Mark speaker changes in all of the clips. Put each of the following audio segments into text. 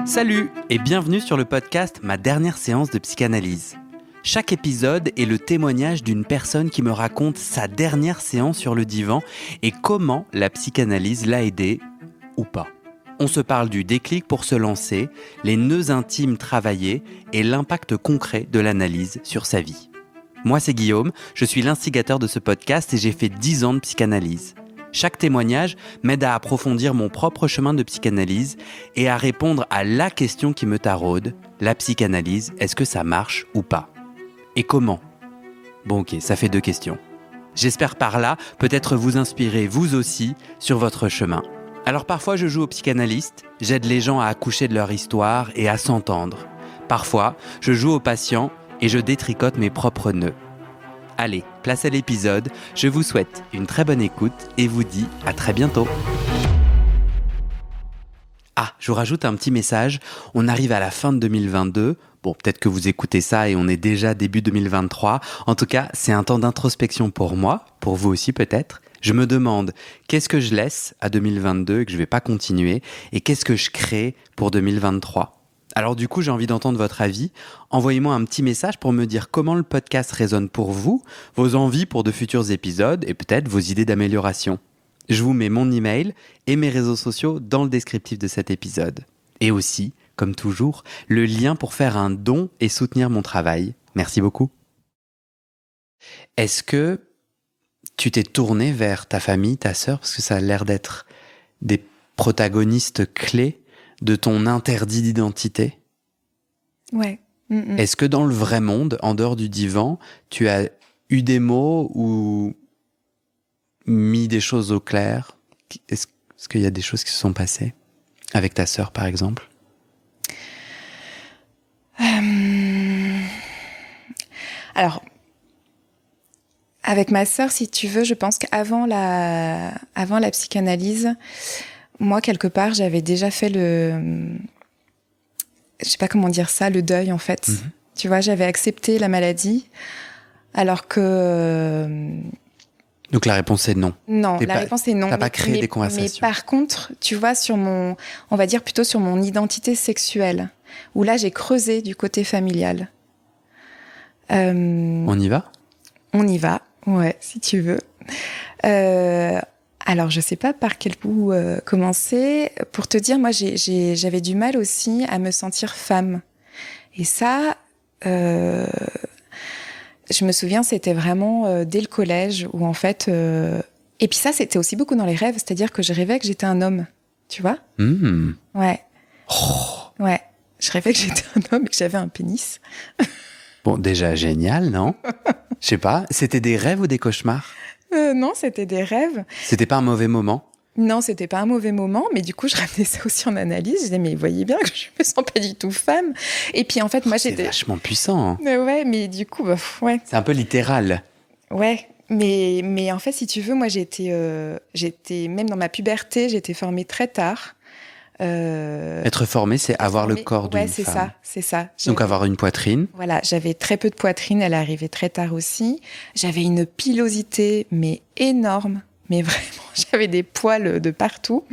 Speaker 1: Salut et bienvenue sur le podcast Ma dernière séance de psychanalyse. Chaque épisode est le témoignage d'une personne qui me raconte sa dernière séance sur le divan et comment la psychanalyse l'a aidé ou pas. On se parle du déclic pour se lancer, les nœuds intimes travaillés et l'impact concret de l'analyse sur sa vie. Moi c'est Guillaume, je suis l'instigateur de ce podcast et j'ai fait 10 ans de psychanalyse. Chaque témoignage m'aide à approfondir mon propre chemin de psychanalyse et à répondre à la question qui me taraude, la psychanalyse, est-ce que ça marche ou pas ? Et comment ? Bon ok, ça fait 2 questions. J'espère par là peut-être vous inspirer vous aussi sur votre chemin. Alors parfois je joue au psychanalyste, j'aide les gens à accoucher de leur histoire et à s'entendre. Parfois, je joue au patient et je détricote mes propres nœuds. Allez, place à l'épisode, je vous souhaite une très bonne écoute et vous dis à très bientôt. Ah, je vous rajoute un petit message, on arrive à la fin de 2022, bon peut-être que vous écoutez ça et on est déjà début 2023, en tout cas c'est un temps d'introspection pour moi, pour vous aussi peut-être. Je me demande qu'est-ce que je laisse à 2022 et que je ne vais pas continuer et qu'est-ce que je crée pour 2023 ? Alors du coup, j'ai envie d'entendre votre avis. Envoyez-moi un petit message pour me dire comment le podcast résonne pour vous, vos envies pour de futurs épisodes et peut-être vos idées d'amélioration. Je vous mets mon email et mes réseaux sociaux dans le descriptif de cet épisode. Et aussi, comme toujours, le lien pour faire un don et soutenir mon travail. Merci beaucoup. Est-ce que tu t'es tourné vers ta famille, ta sœur, parce que ça a l'air d'être des protagonistes clés de ton interdit d'identité?
Speaker 2: Ouais.
Speaker 1: Est-ce que dans le vrai monde, en dehors du divan, tu as eu des mots ou mis des choses au clair ? Est-ce qu'il y a des choses qui se sont passées avec ta sœur, par exemple ?
Speaker 2: Alors, avec ma sœur, si tu veux, je pense qu'avant la psychanalyse, moi, quelque part, j'avais déjà fait je sais pas comment dire ça, le deuil, en fait. Mm-hmm. Tu vois, j'avais accepté la maladie, alors que...
Speaker 1: Donc la réponse est non.
Speaker 2: Non, réponse est non.
Speaker 1: T'as pas créé des conversations.
Speaker 2: Mais par contre, tu vois, on va dire plutôt sur mon identité sexuelle, où là, j'ai creusé du côté familial.
Speaker 1: On y va ?
Speaker 2: On y va, ouais, si tu veux. Alors, je sais pas par quel bout commencer. Pour te dire, moi, j'avais du mal aussi à me sentir femme. Et ça, je me souviens, c'était vraiment dès le collège où en fait... Et puis ça, c'était aussi beaucoup dans les rêves, c'est-à-dire que je rêvais que j'étais un homme, tu vois ? Ouais.
Speaker 1: Oh.
Speaker 2: Ouais. Je rêvais que j'étais un homme et que j'avais un pénis.
Speaker 1: Bon, déjà génial, non ? Je sais pas, c'était des rêves ou des cauchemars ?
Speaker 2: Non, c'était des rêves.
Speaker 1: C'était pas un mauvais moment ?
Speaker 2: Non, c'était pas un mauvais moment, mais du coup, je ramenais ça aussi en analyse. Je disais, mais vous voyez bien que je me sens pas du tout femme. Et puis, en fait, moi, j'étais...
Speaker 1: C'est vachement puissant. Hein.
Speaker 2: Ouais, mais du coup, ouais.
Speaker 1: C'est un peu littéral.
Speaker 2: Ouais, mais en fait, si tu veux, moi, j'étais même dans ma puberté, j'étais formée très tard.
Speaker 1: Être formée, c'est avoir le corps d'une femme.
Speaker 2: Ouais, c'est ça.
Speaker 1: Donc avoir une poitrine.
Speaker 2: Voilà, j'avais très peu de poitrine, elle arrivait très tard aussi. J'avais une pilosité, mais énorme. Mais vraiment, j'avais des poils de partout.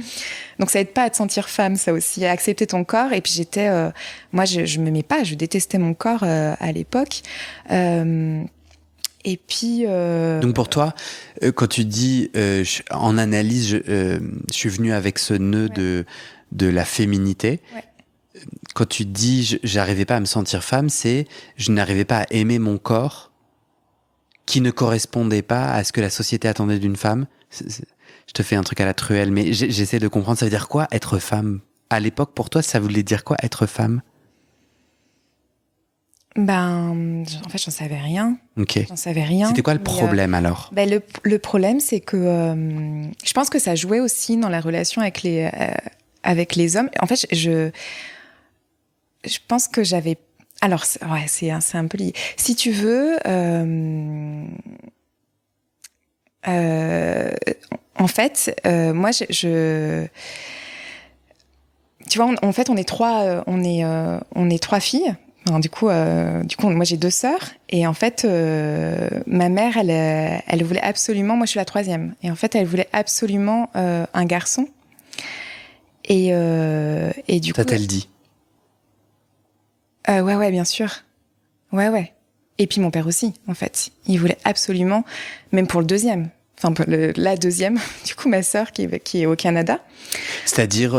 Speaker 2: Donc ça aide pas à te sentir femme, ça aussi, à accepter ton corps. Et puis j'étais... moi, je m'aimais pas, je détestais mon corps à l'époque. Et puis...
Speaker 1: Donc pour toi, quand tu dis en analyse, je suis venue avec ce nœud de la féminité.
Speaker 2: Ouais.
Speaker 1: Quand tu dis j'arrivais pas à me sentir femme, c'est je n'arrivais pas à aimer mon corps qui ne correspondait pas à ce que la société attendait d'une femme. Je te fais un truc à la truelle, mais j'essaie de comprendre, ça veut dire quoi être femme ? À l'époque, pour toi, ça voulait dire quoi être femme ?
Speaker 2: En fait, j'en savais rien.
Speaker 1: Ok.
Speaker 2: J'en savais rien.
Speaker 1: C'était quoi le problème alors ?
Speaker 2: Le problème, c'est que je pense que ça jouait aussi dans la relation avec les hommes. En fait, je pense que j'avais... Alors, ouais, c'est un peu lié. Si tu veux... en fait, moi, tu vois, en fait, on est trois filles. Alors, du coup, moi, j'ai 2 sœurs. Et en fait, ma mère, elle voulait absolument... Moi, je suis la 3e. Et en fait, elle voulait absolument un garçon. Et du coup...
Speaker 1: Ça, t'elle dit ?
Speaker 2: Ouais, bien sûr. Ouais. Et puis mon père aussi, en fait. Il voulait absolument, même pour le deuxième, enfin pour la deuxième, du coup ma sœur qui est au Canada.
Speaker 1: C'est-à-dire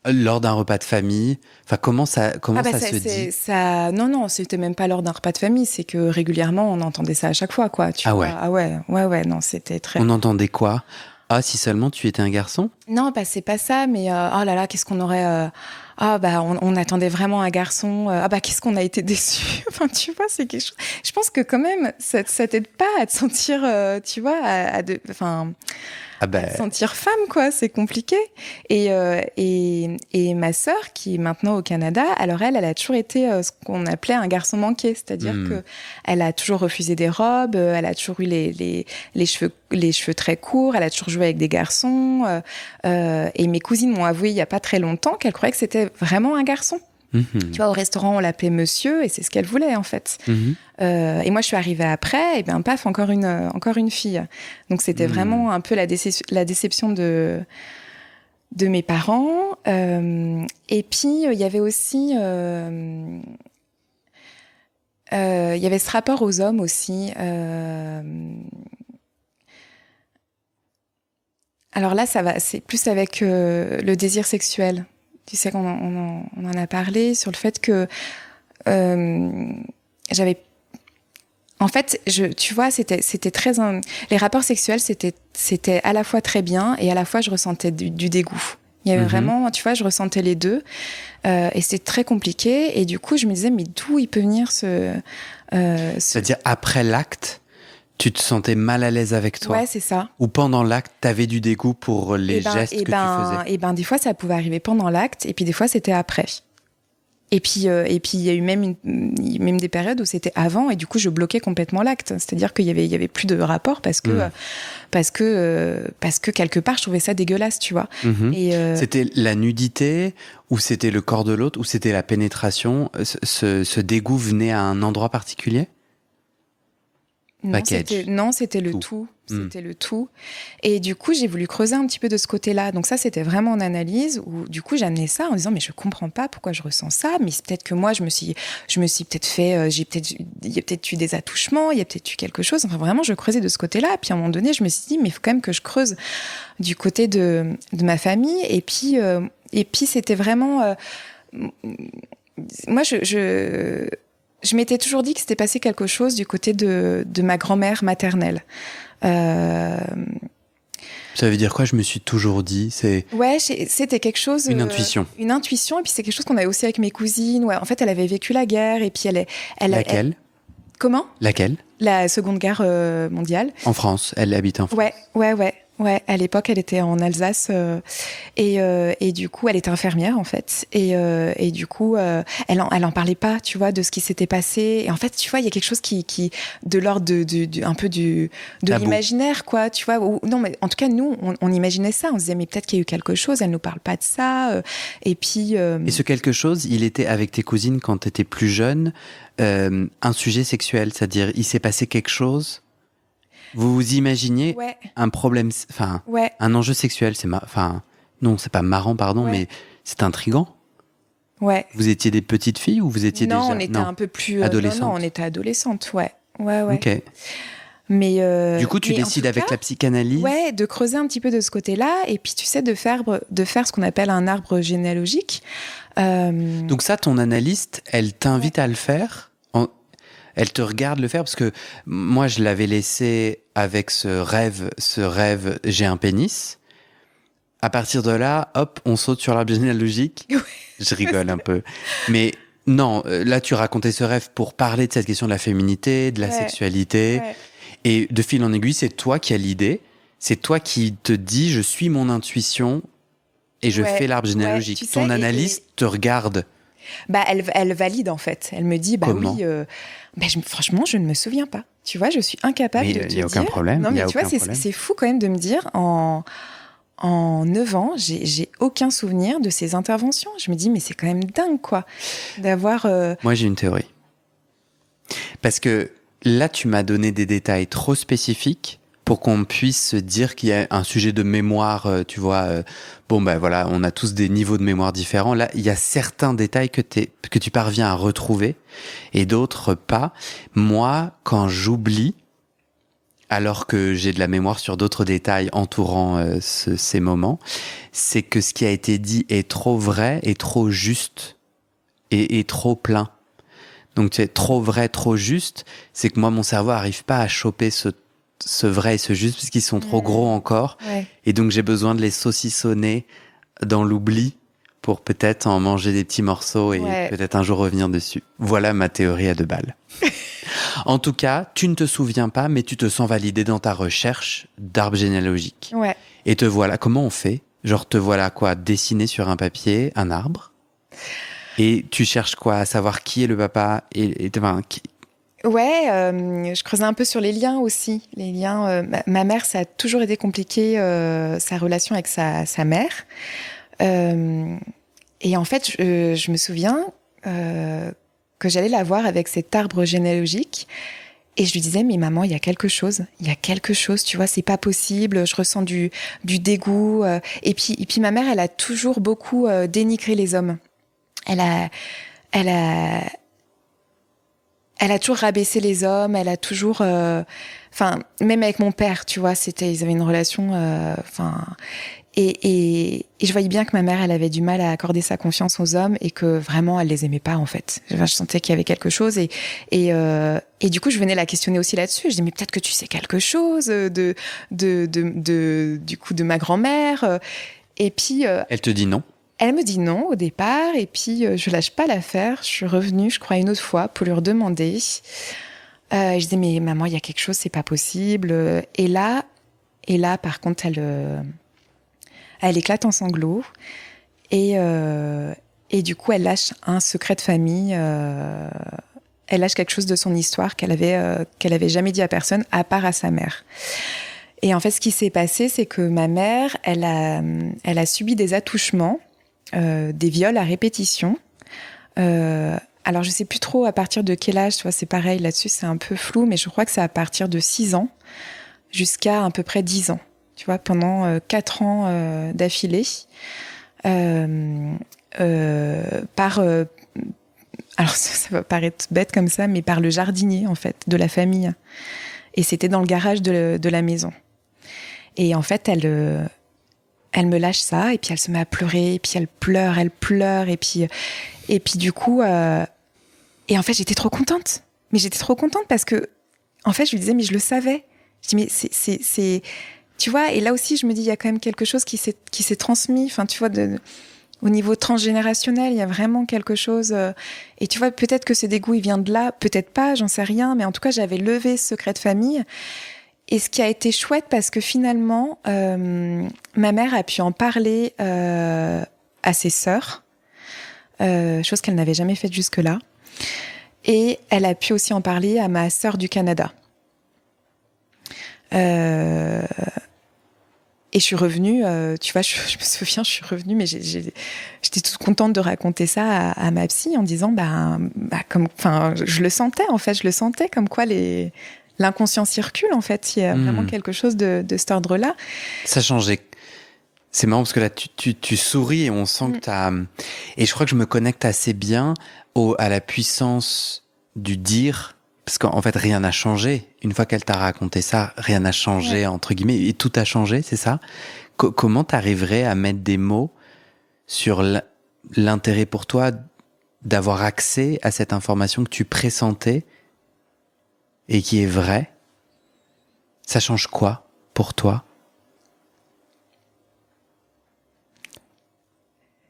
Speaker 1: lors d'un repas de famille, enfin comment ça se dit?
Speaker 2: Ça, non, c'était même pas lors d'un repas de famille, c'est que régulièrement on entendait ça à chaque fois, quoi. Tu vois.
Speaker 1: Ouais.
Speaker 2: Ah ouais, non, c'était très.
Speaker 1: On entendait quoi? Ah, si seulement tu étais un garçon?
Speaker 2: Non, bah c'est pas ça, mais oh là là, qu'est-ce qu'on aurait. On attendait vraiment un garçon. Qu'est-ce qu'on a été déçus. Enfin, tu vois, c'est quelque chose. Je pense que quand même, ça t'aide pas à te sentir, tu vois, à te sentir femme, quoi. C'est compliqué. Et ma sœur, qui est maintenant au Canada, alors elle a toujours été ce qu'on appelait un garçon manqué, c'est-à-dire que elle a toujours refusé des robes, elle a toujours eu les cheveux très courts, elle a toujours joué avec des garçons. Et mes cousines m'ont avoué il y a pas très longtemps qu'elles croyaient que c'était vraiment un garçon. Tu vois, au restaurant, on l'appelait monsieur, et c'est ce qu'elle voulait, en fait. Et moi, je suis arrivée après, et bien, paf, encore une fille. Donc, c'était vraiment un peu la déception de mes parents. Et puis, il y avait aussi... il y avait ce rapport aux hommes aussi. Alors là, c'est plus avec le désir sexuel. Tu sais qu'on en a parlé sur le fait que j'avais... En fait, tu vois, c'était très... Les rapports sexuels, c'était à la fois très bien et à la fois, je ressentais du dégoût. Il y avait vraiment, tu vois, je ressentais les deux. Et c'était très compliqué. Et du coup, je me disais, mais d'où il peut venir
Speaker 1: C'est-à-dire, après l'acte, tu te sentais mal à l'aise avec toi?
Speaker 2: Ouais, c'est ça.
Speaker 1: Ou pendant l'acte, t'avais du dégoût pour les gestes que tu faisais?
Speaker 2: Et ben, des fois, ça pouvait arriver pendant l'acte, et puis des fois, c'était après. Et puis, il y a eu même des périodes où c'était avant, et du coup, je bloquais complètement l'acte. C'est-à-dire qu'il y avait plus de rapport parce que quelque part, je trouvais ça dégueulasse, tu vois. Et
Speaker 1: c'était la nudité, ou c'était le corps de l'autre, ou c'était la pénétration? Ce dégoût venait à un endroit particulier?
Speaker 2: Non, c'était le tout. C'était le tout. Et du coup, j'ai voulu creuser un petit peu de ce côté-là. Donc ça, c'était vraiment en analyse où, du coup, j'amenais ça en disant, mais je comprends pas pourquoi je ressens ça. Mais c'est peut-être que moi, je me suis peut-être fait, il y a peut-être eu des attouchements, il y a peut-être eu quelque chose. Enfin, vraiment, je creusais de ce côté-là. Puis à un moment donné, je me suis dit, mais il faut quand même que je creuse du côté de ma famille. Et puis c'était vraiment, moi, je m'étais toujours dit que s'était passé quelque chose du côté de ma grand-mère maternelle.
Speaker 1: Ça veut dire quoi? Je me suis toujours dit,
Speaker 2: Ouais, c'était quelque chose...
Speaker 1: Une intuition.
Speaker 2: Une intuition, et puis c'est quelque chose qu'on avait aussi avec mes cousines. Ouais, en fait, elle avait vécu la guerre, et puis
Speaker 1: Laquelle?
Speaker 2: Comment?
Speaker 1: Laquelle?
Speaker 2: La Seconde Guerre mondiale.
Speaker 1: En France, elle habite en France.
Speaker 2: Ouais, à l'époque, elle était en Alsace et du coup, elle était infirmière en fait. Et du coup, elle en parlait pas, tu vois, de ce qui s'était passé. Et en fait, tu vois, il y a quelque chose qui de l'ordre un peu de l'imaginaire, quoi, tu vois. Non, mais en tout cas, nous, on imaginait ça. On se disait, mais peut-être qu'il y a eu quelque chose. Elle nous parle pas de ça. Et puis.
Speaker 1: Et ce quelque chose, il était avec tes cousines quand tu étais plus jeune, un sujet sexuel, c'est-à-dire, il s'est passé quelque chose. Vous vous imaginiez un problème, un enjeu sexuel, non, c'est pas marrant, pardon, mais c'est intriguant.
Speaker 2: Ouais.
Speaker 1: Vous étiez des petites filles ou vous étiez déjà...
Speaker 2: Non, on était un peu plus...
Speaker 1: adolescente.
Speaker 2: Non, on était adolescente, ouais.
Speaker 1: Ok.
Speaker 2: Mais
Speaker 1: du coup, tu décides avec la psychanalyse...
Speaker 2: Ouais, de creuser un petit peu de ce côté-là, et puis tu sais, de faire ce qu'on appelle un arbre généalogique.
Speaker 1: Donc ça, ton analyste, elle t'invite à le faire? Elle te regarde le faire? Parce que moi, je l'avais laissé avec ce rêve, j'ai un pénis. À partir de là, hop, on saute sur l'arbre généalogique.
Speaker 2: Ouais.
Speaker 1: Je rigole un peu. Mais non, là, tu racontais ce rêve pour parler de cette question de la féminité, de la sexualité.
Speaker 2: Ouais.
Speaker 1: Et de fil en aiguille, c'est toi qui as l'idée. C'est toi qui te dis, je suis mon intuition et je fais l'arbre généalogique.
Speaker 2: Tu sais,
Speaker 1: ton analyste te regarde.
Speaker 2: Elle valide en fait. Elle me dit,
Speaker 1: Comment?
Speaker 2: Oui, franchement, je ne me souviens pas. Tu vois, je suis incapable de te dire.
Speaker 1: Il n'y a aucun problème.
Speaker 2: Non, mais tu vois, c'est fou quand même de me dire, en 9 ans, j'ai aucun souvenir de ces interventions. Je me dis, mais c'est quand même dingue, quoi, d'avoir...
Speaker 1: Moi, j'ai une théorie. Parce que là, tu m'as donné des détails trop spécifiques pour qu'on puisse se dire qu'il y a un sujet de mémoire, tu vois. Bon, ben voilà, on a tous des niveaux de mémoire différents. Là, il y a certains détails que tu parviens à retrouver et d'autres pas. Moi, quand j'oublie, alors que j'ai de la mémoire sur d'autres détails entourant ces moments, c'est que ce qui a été dit est trop vrai et trop juste et trop plein. Donc, tu sais, trop vrai, trop juste, c'est que moi, mon cerveau n'arrive pas à choper ce vrai et ce juste parce qu'ils sont trop gros encore.
Speaker 2: Ouais.
Speaker 1: Et donc, j'ai besoin de les saucissonner dans l'oubli pour peut-être en manger des petits morceaux et peut-être un jour revenir dessus. Voilà ma théorie à 2 balles. En tout cas, tu ne te souviens pas, mais tu te sens validé dans ta recherche d'arbre généalogique.
Speaker 2: Ouais.
Speaker 1: Et te voilà, comment on fait ? Genre, te voilà quoi ? Dessiner sur un papier un arbre ? Et tu cherches quoi ? À savoir qui est le papa
Speaker 2: Ouais, je creusais un peu sur les liens aussi. Les liens. Ma mère, ça a toujours été compliqué, sa relation avec sa mère. Et en fait, je me souviens que j'allais la voir avec cet arbre généalogique. Et je lui disais, mais maman, il y a quelque chose, tu vois, c'est pas possible, je ressens du dégoût. Et puis ma mère, elle a toujours beaucoup dénigré les hommes. Elle a toujours rabaissé les hommes, elle a toujours, même avec mon père, tu vois, ils avaient une relation, et je voyais bien que ma mère, elle avait du mal à accorder sa confiance aux hommes et que vraiment, elle les aimait pas, en fait. Je sentais qu'il y avait quelque chose et du coup, je venais la questionner aussi là-dessus. Je dis, mais peut-être que tu sais quelque chose du coup, de ma grand-mère. Et puis,
Speaker 1: elle te dit non ?
Speaker 2: Elle me dit non au départ, et puis je lâche pas l'affaire. Je suis revenue, je crois, une autre fois pour lui redemander. Je disais, mais maman, il y a quelque chose, c'est pas possible. Et là, par contre, elle éclate en sanglots. Et du coup, elle lâche un secret de famille. Elle lâche quelque chose de son histoire qu'elle avait jamais dit à personne, à part à sa mère. Et en fait, ce qui s'est passé, c'est que ma mère, elle a subi des attouchements. Des viols à répétition. Alors, je sais plus trop à partir de quel âge, tu vois, c'est pareil, là-dessus, c'est un peu flou, mais je crois que c'est à partir de 6 ans jusqu'à à peu près 10 ans, tu vois, pendant 4 ans d'affilée. Alors, ça va paraître bête comme ça, mais par le jardinier, en fait, de la famille. Et c'était dans le garage de la maison. Et en fait, elle me lâche ça, et puis elle se met à pleurer, et puis elle pleure, et puis du coup, et en fait, j'étais trop contente. Mais j'étais trop contente parce que, en fait, je lui disais, mais je le savais. Je dis, mais c'est, tu vois, et là aussi, je me dis, il y a quand même quelque chose qui s'est transmis, enfin, tu vois, au niveau transgénérationnel, il y a vraiment quelque chose, et tu vois, peut-être que ce dégoût, il vient de là, peut-être pas, j'en sais rien, mais en tout cas, j'avais levé ce secret de famille. Et ce qui a été chouette, parce que finalement, ma mère a pu en parler à ses sœurs, chose qu'elle n'avait jamais faite jusque-là. Et elle a pu aussi en parler à ma sœur du Canada. Et je suis revenue, tu vois, je me souviens, je suis revenue, mais j'étais toute contente de raconter ça à ma psy en disant, je le sentais, en fait, comme quoi l'inconscient circule, en fait. Il y a vraiment quelque chose de cet ordre-là.
Speaker 1: Ça changeait. C'est marrant parce que là, tu souris et on sent que t'as... Et je crois que je me connecte assez bien à la puissance du dire, parce qu'en fait, rien n'a changé. Une fois qu'elle t'a raconté ça, rien n'a changé, entre guillemets, et tout a changé, c'est ça ? Comment t'arriverais à mettre des mots sur l'intérêt pour toi d'avoir accès à cette information que tu pressentais et qui est vrai? Ça change quoi pour toi?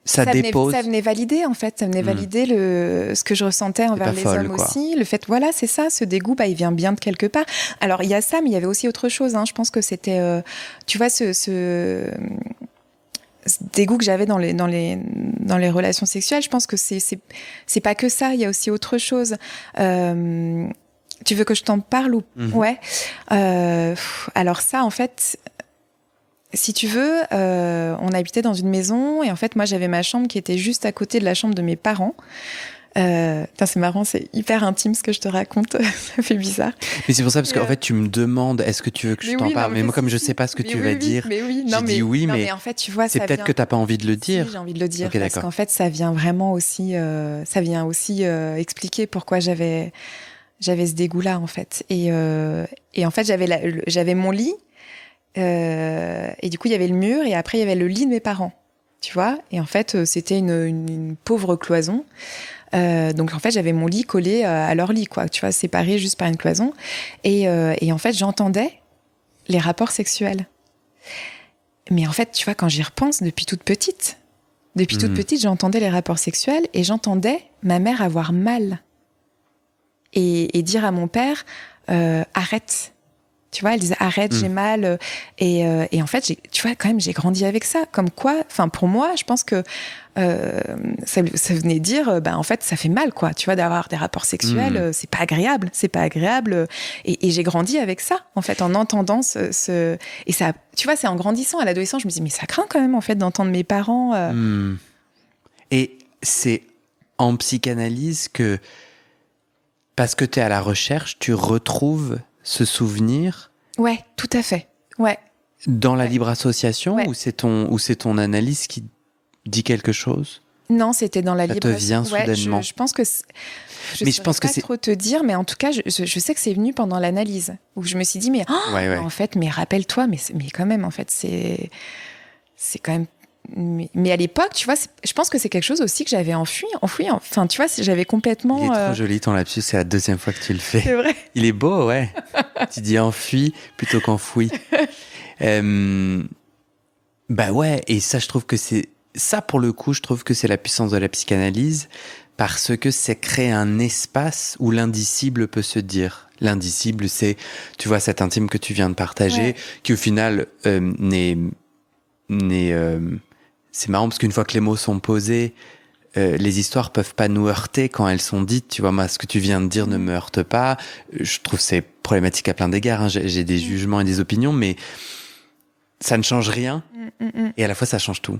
Speaker 1: Ça
Speaker 2: venait valider, en fait. Ça venait valider ce que je ressentais envers les hommes aussi. Le fait, voilà, c'est ça, ce dégoût, il vient bien de quelque part. Alors, il y a ça, mais il y avait aussi autre chose. Hein. Je pense que c'était, tu vois, ce dégoût que j'avais dans les relations sexuelles. Je pense que c'est pas que ça. Il y a aussi autre chose. Tu veux que je t'en parle ou Ouais. Alors ça, en fait. Si tu veux, on habitait dans une maison et en fait, moi, j'avais ma chambre qui était juste à côté de la chambre de mes parents. C'est marrant, c'est hyper intime ce que je te raconte, ça fait bizarre.
Speaker 1: Mais c'est pour ça, parce qu'en fait, tu me demandes, est-ce que tu veux que je t'en parle? Mais moi, comme je sais pas ce que tu vas dire, j'ai dit oui, mais
Speaker 2: en fait, tu vois,
Speaker 1: c'est peut-être que t'as pas envie de le dire.
Speaker 2: Si, j'ai envie de le dire,
Speaker 1: Okay,
Speaker 2: parce qu'en fait, ça vient vraiment aussi, expliquer pourquoi j'avais ce dégoût-là, en fait. Et en fait, j'avais mon lit, et du coup, il y avait le mur, et après, il y avait le lit de mes parents. Tu vois, et en fait, c'était une pauvre cloison. Donc en fait, j'avais mon lit collé à leur lit, quoi. Tu vois, séparé juste par une cloison. Et en fait, j'entendais les rapports sexuels. Mais en fait, tu vois, quand j'y repense, depuis toute petite, j'entendais les rapports sexuels et j'entendais ma mère avoir mal et dire à mon père arrête. Tu vois, elle disait arrête, j'ai mal. Et en fait, tu vois, quand même, j'ai grandi avec ça. Comme quoi, enfin, pour moi, je pense que ça venait dire, en fait, ça fait mal, quoi. Tu vois, d'avoir des rapports sexuels, c'est pas agréable. Et j'ai grandi avec ça, en fait, en entendant et ça, tu vois, c'est en grandissant à l'adolescence, je me dis, mais ça craint quand même, en fait, d'entendre mes parents.
Speaker 1: Et c'est en psychanalyse que, parce que t'es à la recherche, tu retrouves ce souvenir.
Speaker 2: Ouais, tout à fait. Ouais.
Speaker 1: Dans la libre association, ou c'est ton analyse qui dit quelque chose?
Speaker 2: Non, c'était dans la libre association.
Speaker 1: Ça te vient soudainement.
Speaker 2: Je pense que je pense que c'est trop te dire, mais en tout cas, je sais que c'est venu pendant l'analyse où je me suis dit mais en fait, mais rappelle-toi, mais quand même, en fait, c'est quand même. Mais à l'époque, tu vois, je pense que c'est quelque chose aussi que j'avais enfoui. Enfin, tu vois, j'avais complètement.
Speaker 1: Il est trop joli ton lapsus, c'est la deuxième fois que tu le fais.
Speaker 2: C'est vrai.
Speaker 1: Il est beau, ouais. Tu dis enfui plutôt qu'enfoui. Bah ouais, et ça, je trouve que c'est ça, pour le coup, je trouve que c'est la puissance de la psychanalyse, parce que c'est créer un espace où l'indicible peut se dire. L'indicible, c'est, tu vois, cet intime que tu viens de partager, qui au final c'est marrant parce qu'une fois que les mots sont posés, les histoires peuvent pas nous heurter quand elles sont dites. Tu vois, moi, ce que tu viens de dire ne me heurte pas. Je trouve que c'est problématique à plein d'égards. Hein. J'ai des jugements et des opinions, mais ça ne change rien. Et à la fois, ça change tout.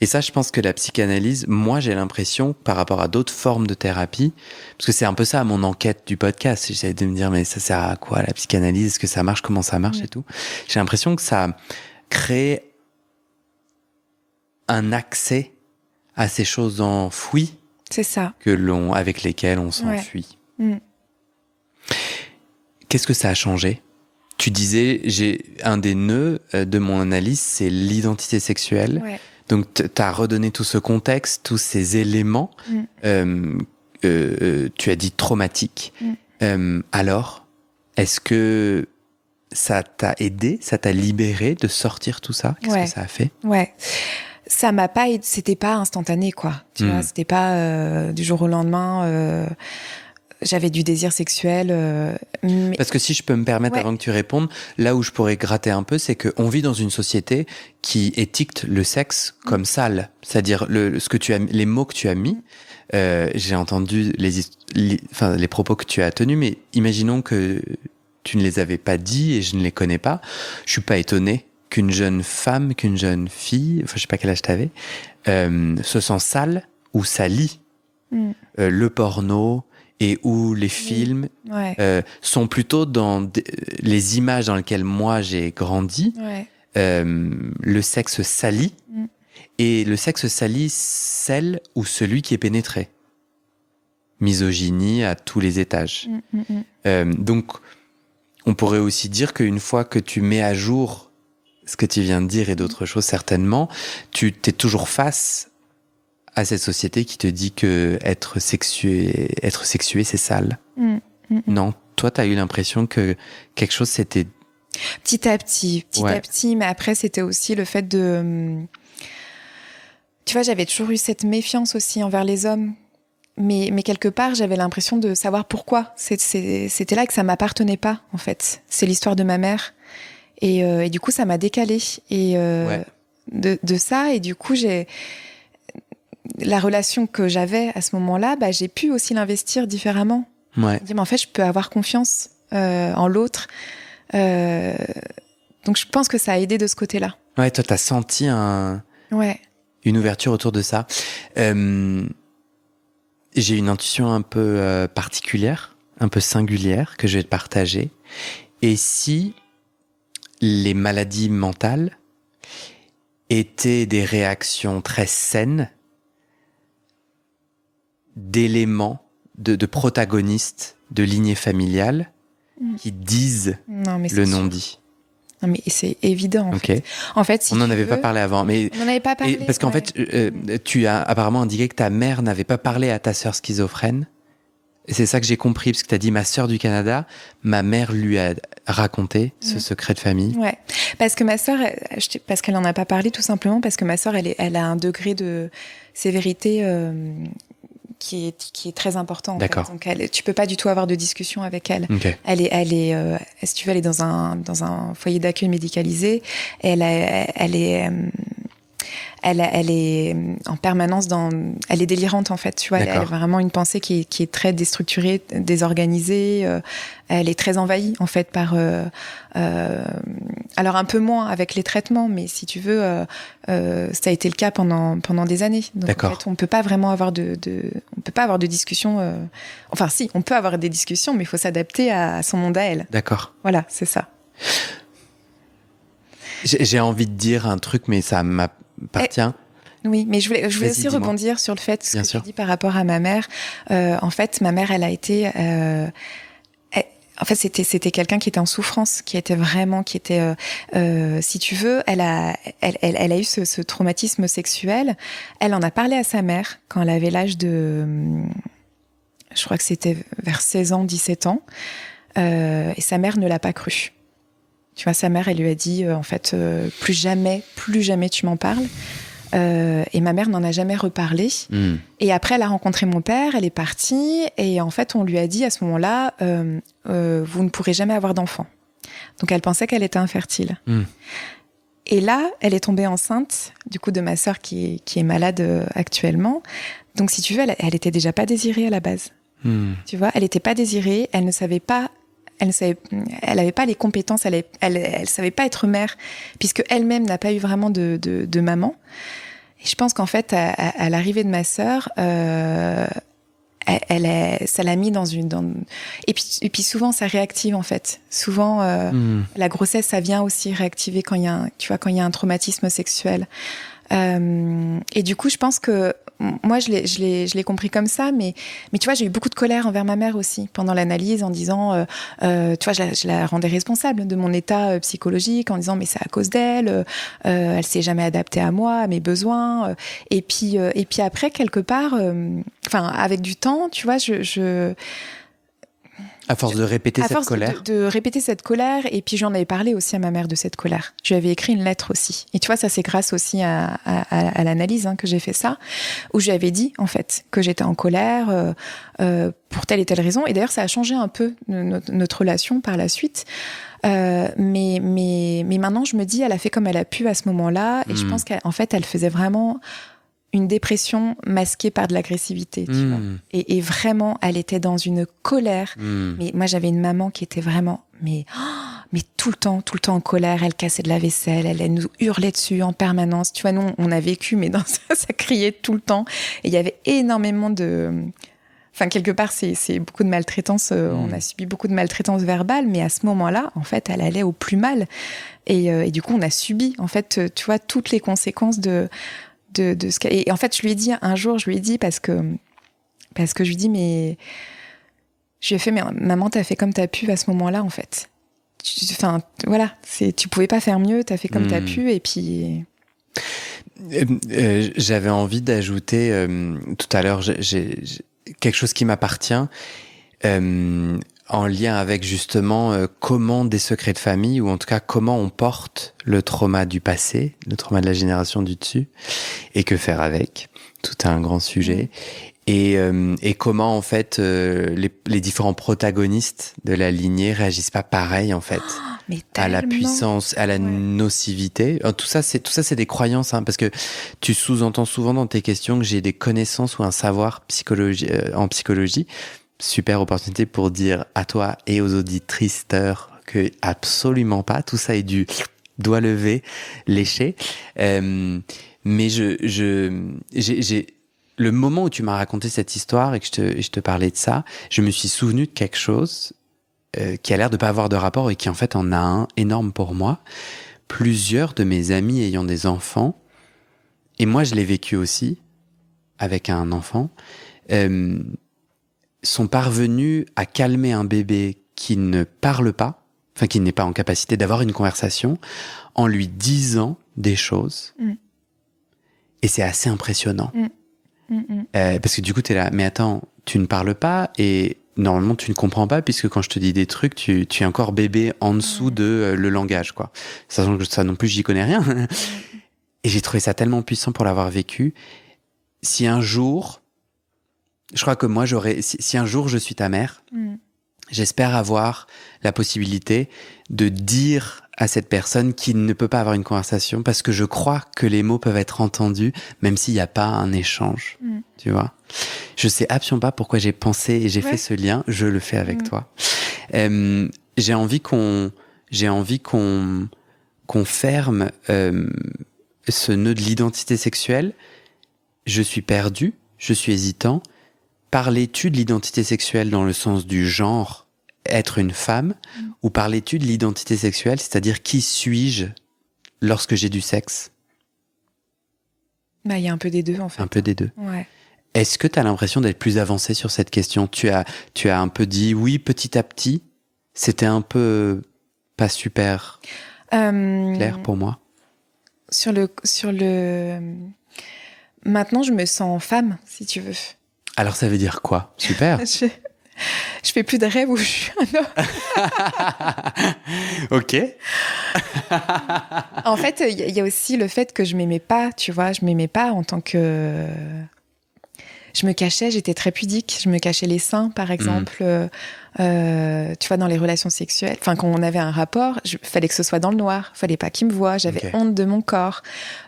Speaker 1: Et ça, je pense que la psychanalyse, moi, j'ai l'impression, par rapport à d'autres formes de thérapie, parce que c'est un peu ça, mon enquête du podcast. J'essaie de me dire, mais ça sert à quoi, la psychanalyse? Est-ce que ça marche? Comment ça marche et tout? J'ai l'impression que ça crée un accès à ces choses enfouies.
Speaker 2: C'est ça.
Speaker 1: Avec lesquelles on s'enfuit. Qu'est-ce que ça a changé? Tu disais, un des nœuds de mon analyse, c'est l'identité sexuelle.
Speaker 2: Ouais.
Speaker 1: Donc, t'as redonné tout ce contexte, tous ces éléments. Tu as dit traumatique. Alors, est-ce que ça t'a aidé, ça t'a libéré de sortir tout ça? Qu'est-ce que ça a fait?
Speaker 2: Ouais. Ça m'a pas aidé, c'était pas instantané, quoi. Tu vois, c'était pas du jour au lendemain. J'avais du désir sexuel. Mais... Parce
Speaker 1: que si je peux me permettre, avant que tu répondes, là où je pourrais gratter un peu, c'est qu'on vit dans une société qui étiquette le sexe comme sale. C'est-à-dire les mots que tu as mis. J'ai entendu les propos que tu as tenus, mais imaginons que tu ne les avais pas dit et je ne les connais pas. Je suis pas étonné qu'une jeune femme, qu'une jeune fille, enfin je sais pas quel âge t'avais, se sent sale ou salie. Le porno et où les films sont plutôt dans les images dans lesquelles moi j'ai grandi. Le sexe salit, et le sexe salit celle ou celui qui est pénétré. Misogynie à tous les étages. Donc, on pourrait aussi dire qu'une fois que tu mets à jour ce que tu viens de dire et d'autres choses certainement, tu t'es toujours face à cette société qui te dit que être sexué, c'est sale. Non, toi, t'as eu l'impression que quelque chose c'était...
Speaker 2: Petit à petit, mais après, c'était aussi le fait de... Tu vois, j'avais toujours eu cette méfiance aussi envers les hommes. Mais quelque part, j'avais l'impression de savoir pourquoi. C'était là que ça m'appartenait pas, en fait. C'est l'histoire de ma mère. Et du coup, ça m'a décalée. Et de ça, et du coup, la relation que j'avais à ce moment-là, j'ai pu aussi l'investir différemment.
Speaker 1: Ouais.
Speaker 2: Mais en fait, je peux avoir confiance en l'autre. Donc, je pense que ça a aidé de ce côté-là.
Speaker 1: Ouais, toi, t'as senti une ouverture autour de ça. J'ai une intuition un peu particulière, un peu singulière que je vais te partager. Et si les maladies mentales étaient des réactions très saines d'éléments, de protagonistes de lignée familiale qui disent le non-dit.
Speaker 2: Non, mais c'est évident, en fait. En fait, si
Speaker 1: on n'en avait pas parlé avant. Mais
Speaker 2: on n'en avait pas parlé.
Speaker 1: Parce qu'en fait, tu as apparemment indiqué que ta mère n'avait pas parlé à ta sœur schizophrène. Et c'est ça que j'ai compris, parce que tu as dit ma sœur du Canada, ma mère lui a raconté ce secret de famille.
Speaker 2: Ouais, parce que ma sœur, parce qu'elle n'en a pas parlé tout simplement, parce que ma sœur, elle a un degré de sévérité qui est très important.
Speaker 1: D'accord.
Speaker 2: En fait. Donc tu peux pas du tout avoir de discussion avec elle.
Speaker 1: Okay.
Speaker 2: Elle est, si tu veux, elle est dans un foyer d'accueil médicalisé. Et elle est en permanence elle est délirante en fait, tu vois. Elle a vraiment une pensée qui est très déstructurée, désorganisée. Elle est très envahie en fait par. Alors un peu moins avec les traitements, mais si tu veux, ça a été le cas pendant des années. Donc
Speaker 1: D'accord.
Speaker 2: en fait, on peut pas vraiment avoir on peut pas avoir de discussion. Enfin si, on peut avoir des discussions, mais il faut s'adapter à son monde à elle.
Speaker 1: D'accord.
Speaker 2: Voilà, c'est ça.
Speaker 1: J'ai envie de dire un truc, mais ça m'appartient.
Speaker 2: Oui, mais je voulais aussi rebondir sur le fait ce que tu dis par rapport à ma mère. En fait, ma mère, elle a été, en fait, c'était quelqu'un qui était en souffrance, qui était, si tu veux, elle a eu ce traumatisme sexuel. Elle en a parlé à sa mère quand elle avait l'âge de, je crois que c'était vers 16 ans, 17 ans, et sa mère ne l'a pas cru. Tu vois, sa mère, elle lui a dit, en fait, plus jamais tu m'en parles. Et ma mère n'en a jamais reparlé. Et après, elle a rencontré mon père, elle est partie, et en fait, on lui a dit à ce moment-là, vous ne pourrez jamais avoir d'enfant. Donc, elle pensait qu'elle était infertile. Et là, elle est tombée enceinte, du coup, de ma sœur qui est malade actuellement. Donc, si tu veux, elle était déjà pas désirée à la base. Tu vois, elle était pas désirée, elle ne savait pas. Elle avait pas les compétences, elle savait pas être mère, puisque elle-même n'a pas eu vraiment de maman. Et je pense qu'en fait, à l'arrivée de ma sœur, ça l'a mis et puis souvent ça réactive en fait. Souvent, la grossesse, ça vient aussi réactiver quand il y a un traumatisme sexuel. Et du coup, je pense que moi, je l'ai compris comme ça, mais tu vois, j'ai eu beaucoup de colère envers ma mère aussi pendant l'analyse, en disant, tu vois, je la rendais responsable de mon état psychologique, en disant, mais c'est à cause d'elle, elle s'est jamais adaptée à moi, à mes besoins, et puis après, quelque part, avec du temps, tu vois,
Speaker 1: à force de répéter cette colère.
Speaker 2: De répéter cette colère, et puis j'en avais parlé aussi à ma mère de cette colère. Je lui avais écrit une lettre aussi. Et tu vois, ça c'est grâce aussi à l'analyse que j'ai fait ça, où je lui avais dit en fait que j'étais en colère pour telle et telle raison. Et d'ailleurs, ça a changé un peu notre relation par la suite. Mais maintenant, je me dis, elle a fait comme elle a pu à ce moment-là, et je pense qu'en fait, elle faisait vraiment une dépression masquée par de l'agressivité, tu vois. Et vraiment, elle était dans une colère. Mais moi, j'avais une maman qui était vraiment, mais tout le temps en colère. Elle cassait de la vaisselle, elle nous hurlait dessus en permanence. Tu vois, nous, on a vécu, mais dans ça criait tout le temps. Et il y avait énormément quelque part, c'est beaucoup de maltraitance. On a subi beaucoup de maltraitance verbale, mais à ce moment-là, en fait, elle allait au plus mal. Et du coup, on a subi, en fait, tu vois, toutes les conséquences de ce qu'elle... Et en fait, je lui ai dit, parce que je lui dis, mais je lui ai fait, mais maman, t'as fait comme t'as pu à ce moment-là, en fait. Voilà, tu pouvais pas faire mieux, t'as fait comme t'as pu, et puis...
Speaker 1: J'avais envie d'ajouter, tout à l'heure, j'ai quelque chose qui m'appartient, en lien avec justement comment des secrets de famille, ou en tout cas comment on porte le trauma du passé, le trauma de la génération du dessus, et que faire avec. Tout un grand sujet. Et comment en fait les différents protagonistes de la lignée réagissent pas pareil en fait à la puissance, à la nocivité. Tout ça c'est des croyances, parce que tu sous-entends souvent dans tes questions que j'ai des connaissances ou un savoir en psychologie. Super opportunité pour dire à toi et aux auditrices que absolument pas. Tout ça est du doigt levé, léché. Mais j'ai le moment où tu m'as raconté cette histoire et que je te parlais de ça, je me suis souvenu de quelque chose qui a l'air de pas avoir de rapport et qui en fait en a un énorme pour moi. Plusieurs de mes amis ayant des enfants, et moi je l'ai vécu aussi avec un enfant, sont parvenus à calmer un bébé qui ne parle pas, enfin qui n'est pas en capacité d'avoir une conversation, en lui disant des choses. Et c'est assez impressionnant. Parce que du coup, t'es là, mais attends, tu ne parles pas et normalement tu ne comprends pas puisque quand je te dis des trucs, tu es encore bébé en dessous de le langage, quoi. Sachant que ça non plus, j'y connais rien. Et j'ai trouvé ça tellement puissant pour l'avoir vécu. Si un jour, je crois que moi si un jour je suis ta mère, j'espère avoir la possibilité de dire à cette personne qui ne peut pas avoir une conversation parce que je crois que les mots peuvent être entendus même s'il n'y a pas un échange, tu vois. Je sais absolument pas pourquoi j'ai pensé et j'ai fait ce lien, je le fais avec toi. J'ai envie qu'on ferme ce nœud de l'identité sexuelle. Je suis perdu, je suis hésitant. Parlais-tu de l'identité sexuelle dans le sens du genre être une femme ou parlais-tu de l'identité sexuelle, c'est-à-dire qui suis-je lorsque j'ai du sexe?
Speaker 2: Bah, il y a un peu des deux en fait.
Speaker 1: Un peu des deux.
Speaker 2: Ouais.
Speaker 1: Est-ce que tu as l'impression d'être plus avancée sur cette question? Tu as un peu dit oui petit à petit. C'était un peu pas super clair pour moi.
Speaker 2: Sur le maintenant je me sens femme, si tu veux.
Speaker 1: Alors ça veut dire quoi? Super.
Speaker 2: Je fais plus de rêve où je suis un homme.
Speaker 1: Ok.
Speaker 2: En fait, il y a aussi le fait que je m'aimais pas, tu vois. Je m'aimais pas en tant que... Je me cachais, j'étais très pudique. Je me cachais les seins, par exemple. Tu vois, dans les relations sexuelles. Enfin, quand on avait un rapport, fallait que ce soit dans le noir. Fallait pas qu'il me voie. J'avais honte de mon corps.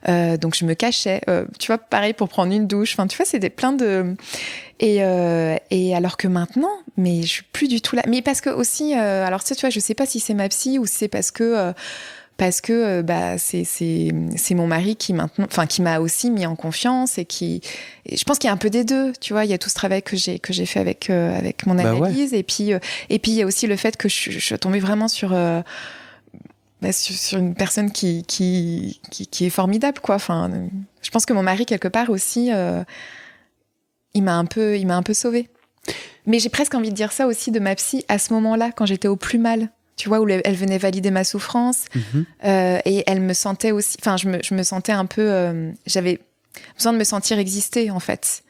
Speaker 2: Donc, je me cachais. Tu vois, pareil pour prendre une douche. Enfin, tu vois, c'était plein de... Et alors que maintenant, mais je suis plus du tout là. Mais parce que aussi, alors tu vois, je sais pas si c'est ma psy ou si c'est parce que bah c'est mon mari qui maintenant, enfin qui m'a aussi mis en confiance et je pense qu'il y a un peu des deux, tu vois. Il y a tout ce travail que j'ai fait avec mon analyse et puis il y a aussi le fait que je suis tombée vraiment sur une personne qui est formidable, quoi. Enfin, je pense que mon mari quelque part aussi. Il m'a un peu sauvée. Mais j'ai presque envie de dire ça aussi de ma psy à ce moment-là, quand j'étais au plus mal. Tu vois, où elle venait valider ma souffrance. Et elle me sentait aussi... Enfin, je me sentais un peu... j'avais besoin de me sentir exister, en fait.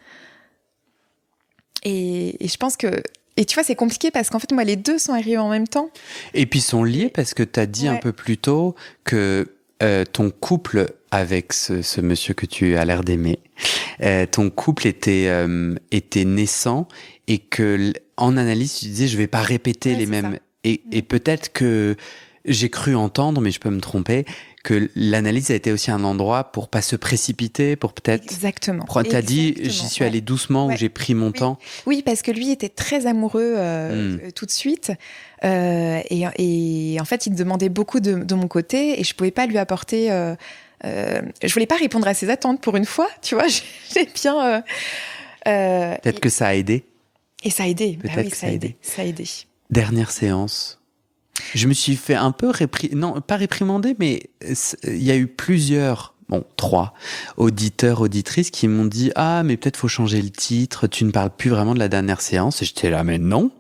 Speaker 2: Et je pense que... Et tu vois, c'est compliqué parce qu'en fait, moi, les deux sont arrivés en même temps.
Speaker 1: Et puis sont liés parce que tu as dit un peu plus tôt que ton couple avec ce monsieur que tu as l'air d'aimer, ton couple était naissant et que en analyse tu disais je vais pas répéter les mêmes et peut-être que j'ai cru entendre, mais je peux me tromper, que l'analyse a été aussi un endroit pour pas se précipiter, pour peut-être...
Speaker 2: Exactement.
Speaker 1: T'as dit, j'y suis allée doucement, où j'ai pris mon temps.
Speaker 2: Oui, parce que lui était très amoureux tout de suite. Et en fait, il me demandait beaucoup de mon côté et je pouvais pas lui apporter... je voulais pas répondre à ses attentes pour une fois, tu vois. J'ai bien...
Speaker 1: peut-être que ça a aidé.
Speaker 2: Et ça a aidé.
Speaker 1: Peut-être
Speaker 2: bah oui,
Speaker 1: que
Speaker 2: ça a aidé. Ça a aidé.
Speaker 1: Dernière séance. Je me suis fait un peu non, pas réprimander, mais il y a eu plusieurs, 3 auditeurs, auditrices qui m'ont dit « Ah, mais peut-être faut changer le titre, tu ne parles plus vraiment de la dernière séance. » Et j'étais là « Mais non,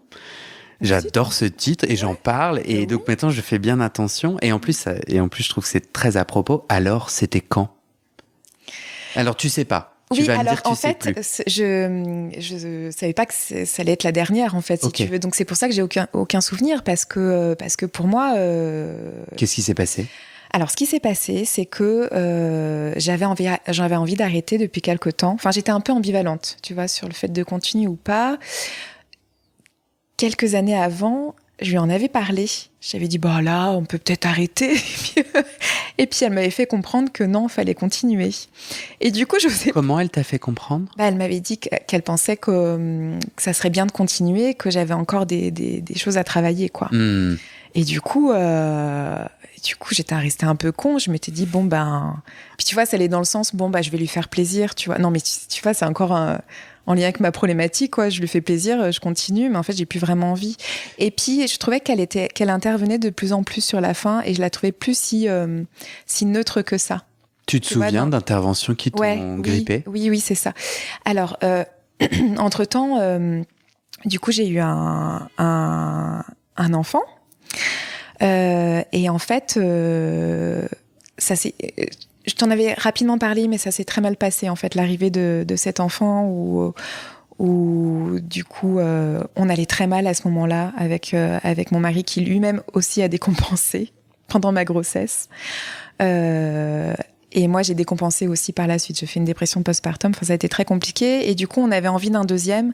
Speaker 1: j'adore ce titre et j'en parle. » Et donc maintenant, je fais bien attention. Et en plus, je trouve que c'est très à propos. Alors, c'était quand? Alors, tu sais pas.
Speaker 2: Oui, alors en fait, je savais pas que ça allait être la dernière, en fait, si tu veux. Donc c'est pour ça que j'ai aucun souvenir, parce que pour moi.
Speaker 1: Qu'est-ce qui s'est passé?
Speaker 2: Alors, ce qui s'est passé, c'est que j'avais envie d'arrêter depuis quelque temps. Enfin, j'étais un peu ambivalente, tu vois, sur le fait de continuer ou pas. Quelques années avant, je lui en avais parlé. J'avais dit, bah là, on peut peut-être arrêter. Et puis, elle m'avait fait comprendre que non, il fallait continuer. Et du coup, je sais...
Speaker 1: Comment elle t'a fait comprendre?
Speaker 2: Elle m'avait dit qu'elle pensait que ça serait bien de continuer, que j'avais encore des choses à travailler, quoi. Et du coup, j'étais restée un peu con. Je m'étais dit, bon, ben... Puis tu vois, ça allait dans le sens, bon, bah, je vais lui faire plaisir, tu vois. Non, mais tu vois, c'est encore en lien avec ma problématique, quoi. Je lui fais plaisir, je continue, mais en fait, j'ai plus vraiment envie. Et puis, je trouvais qu'elle intervenait de plus en plus sur la fin et je la trouvais plus si neutre que ça.
Speaker 1: Tu te souviens d'interventions qui t'ont grippé ?
Speaker 2: Oui, c'est ça. Alors, entre-temps, du coup, j'ai eu un enfant. Et en fait, ça s'est... Je t'en avais rapidement parlé, mais ça s'est très mal passé, en fait, l'arrivée de cet enfant où du coup, on allait très mal à ce moment-là avec mon mari qui lui-même aussi a décompensé pendant ma grossesse. Et moi, j'ai décompensé aussi par la suite. J'ai fait une dépression postpartum. Enfin, ça a été très compliqué. Et du coup, on avait envie d'un deuxième.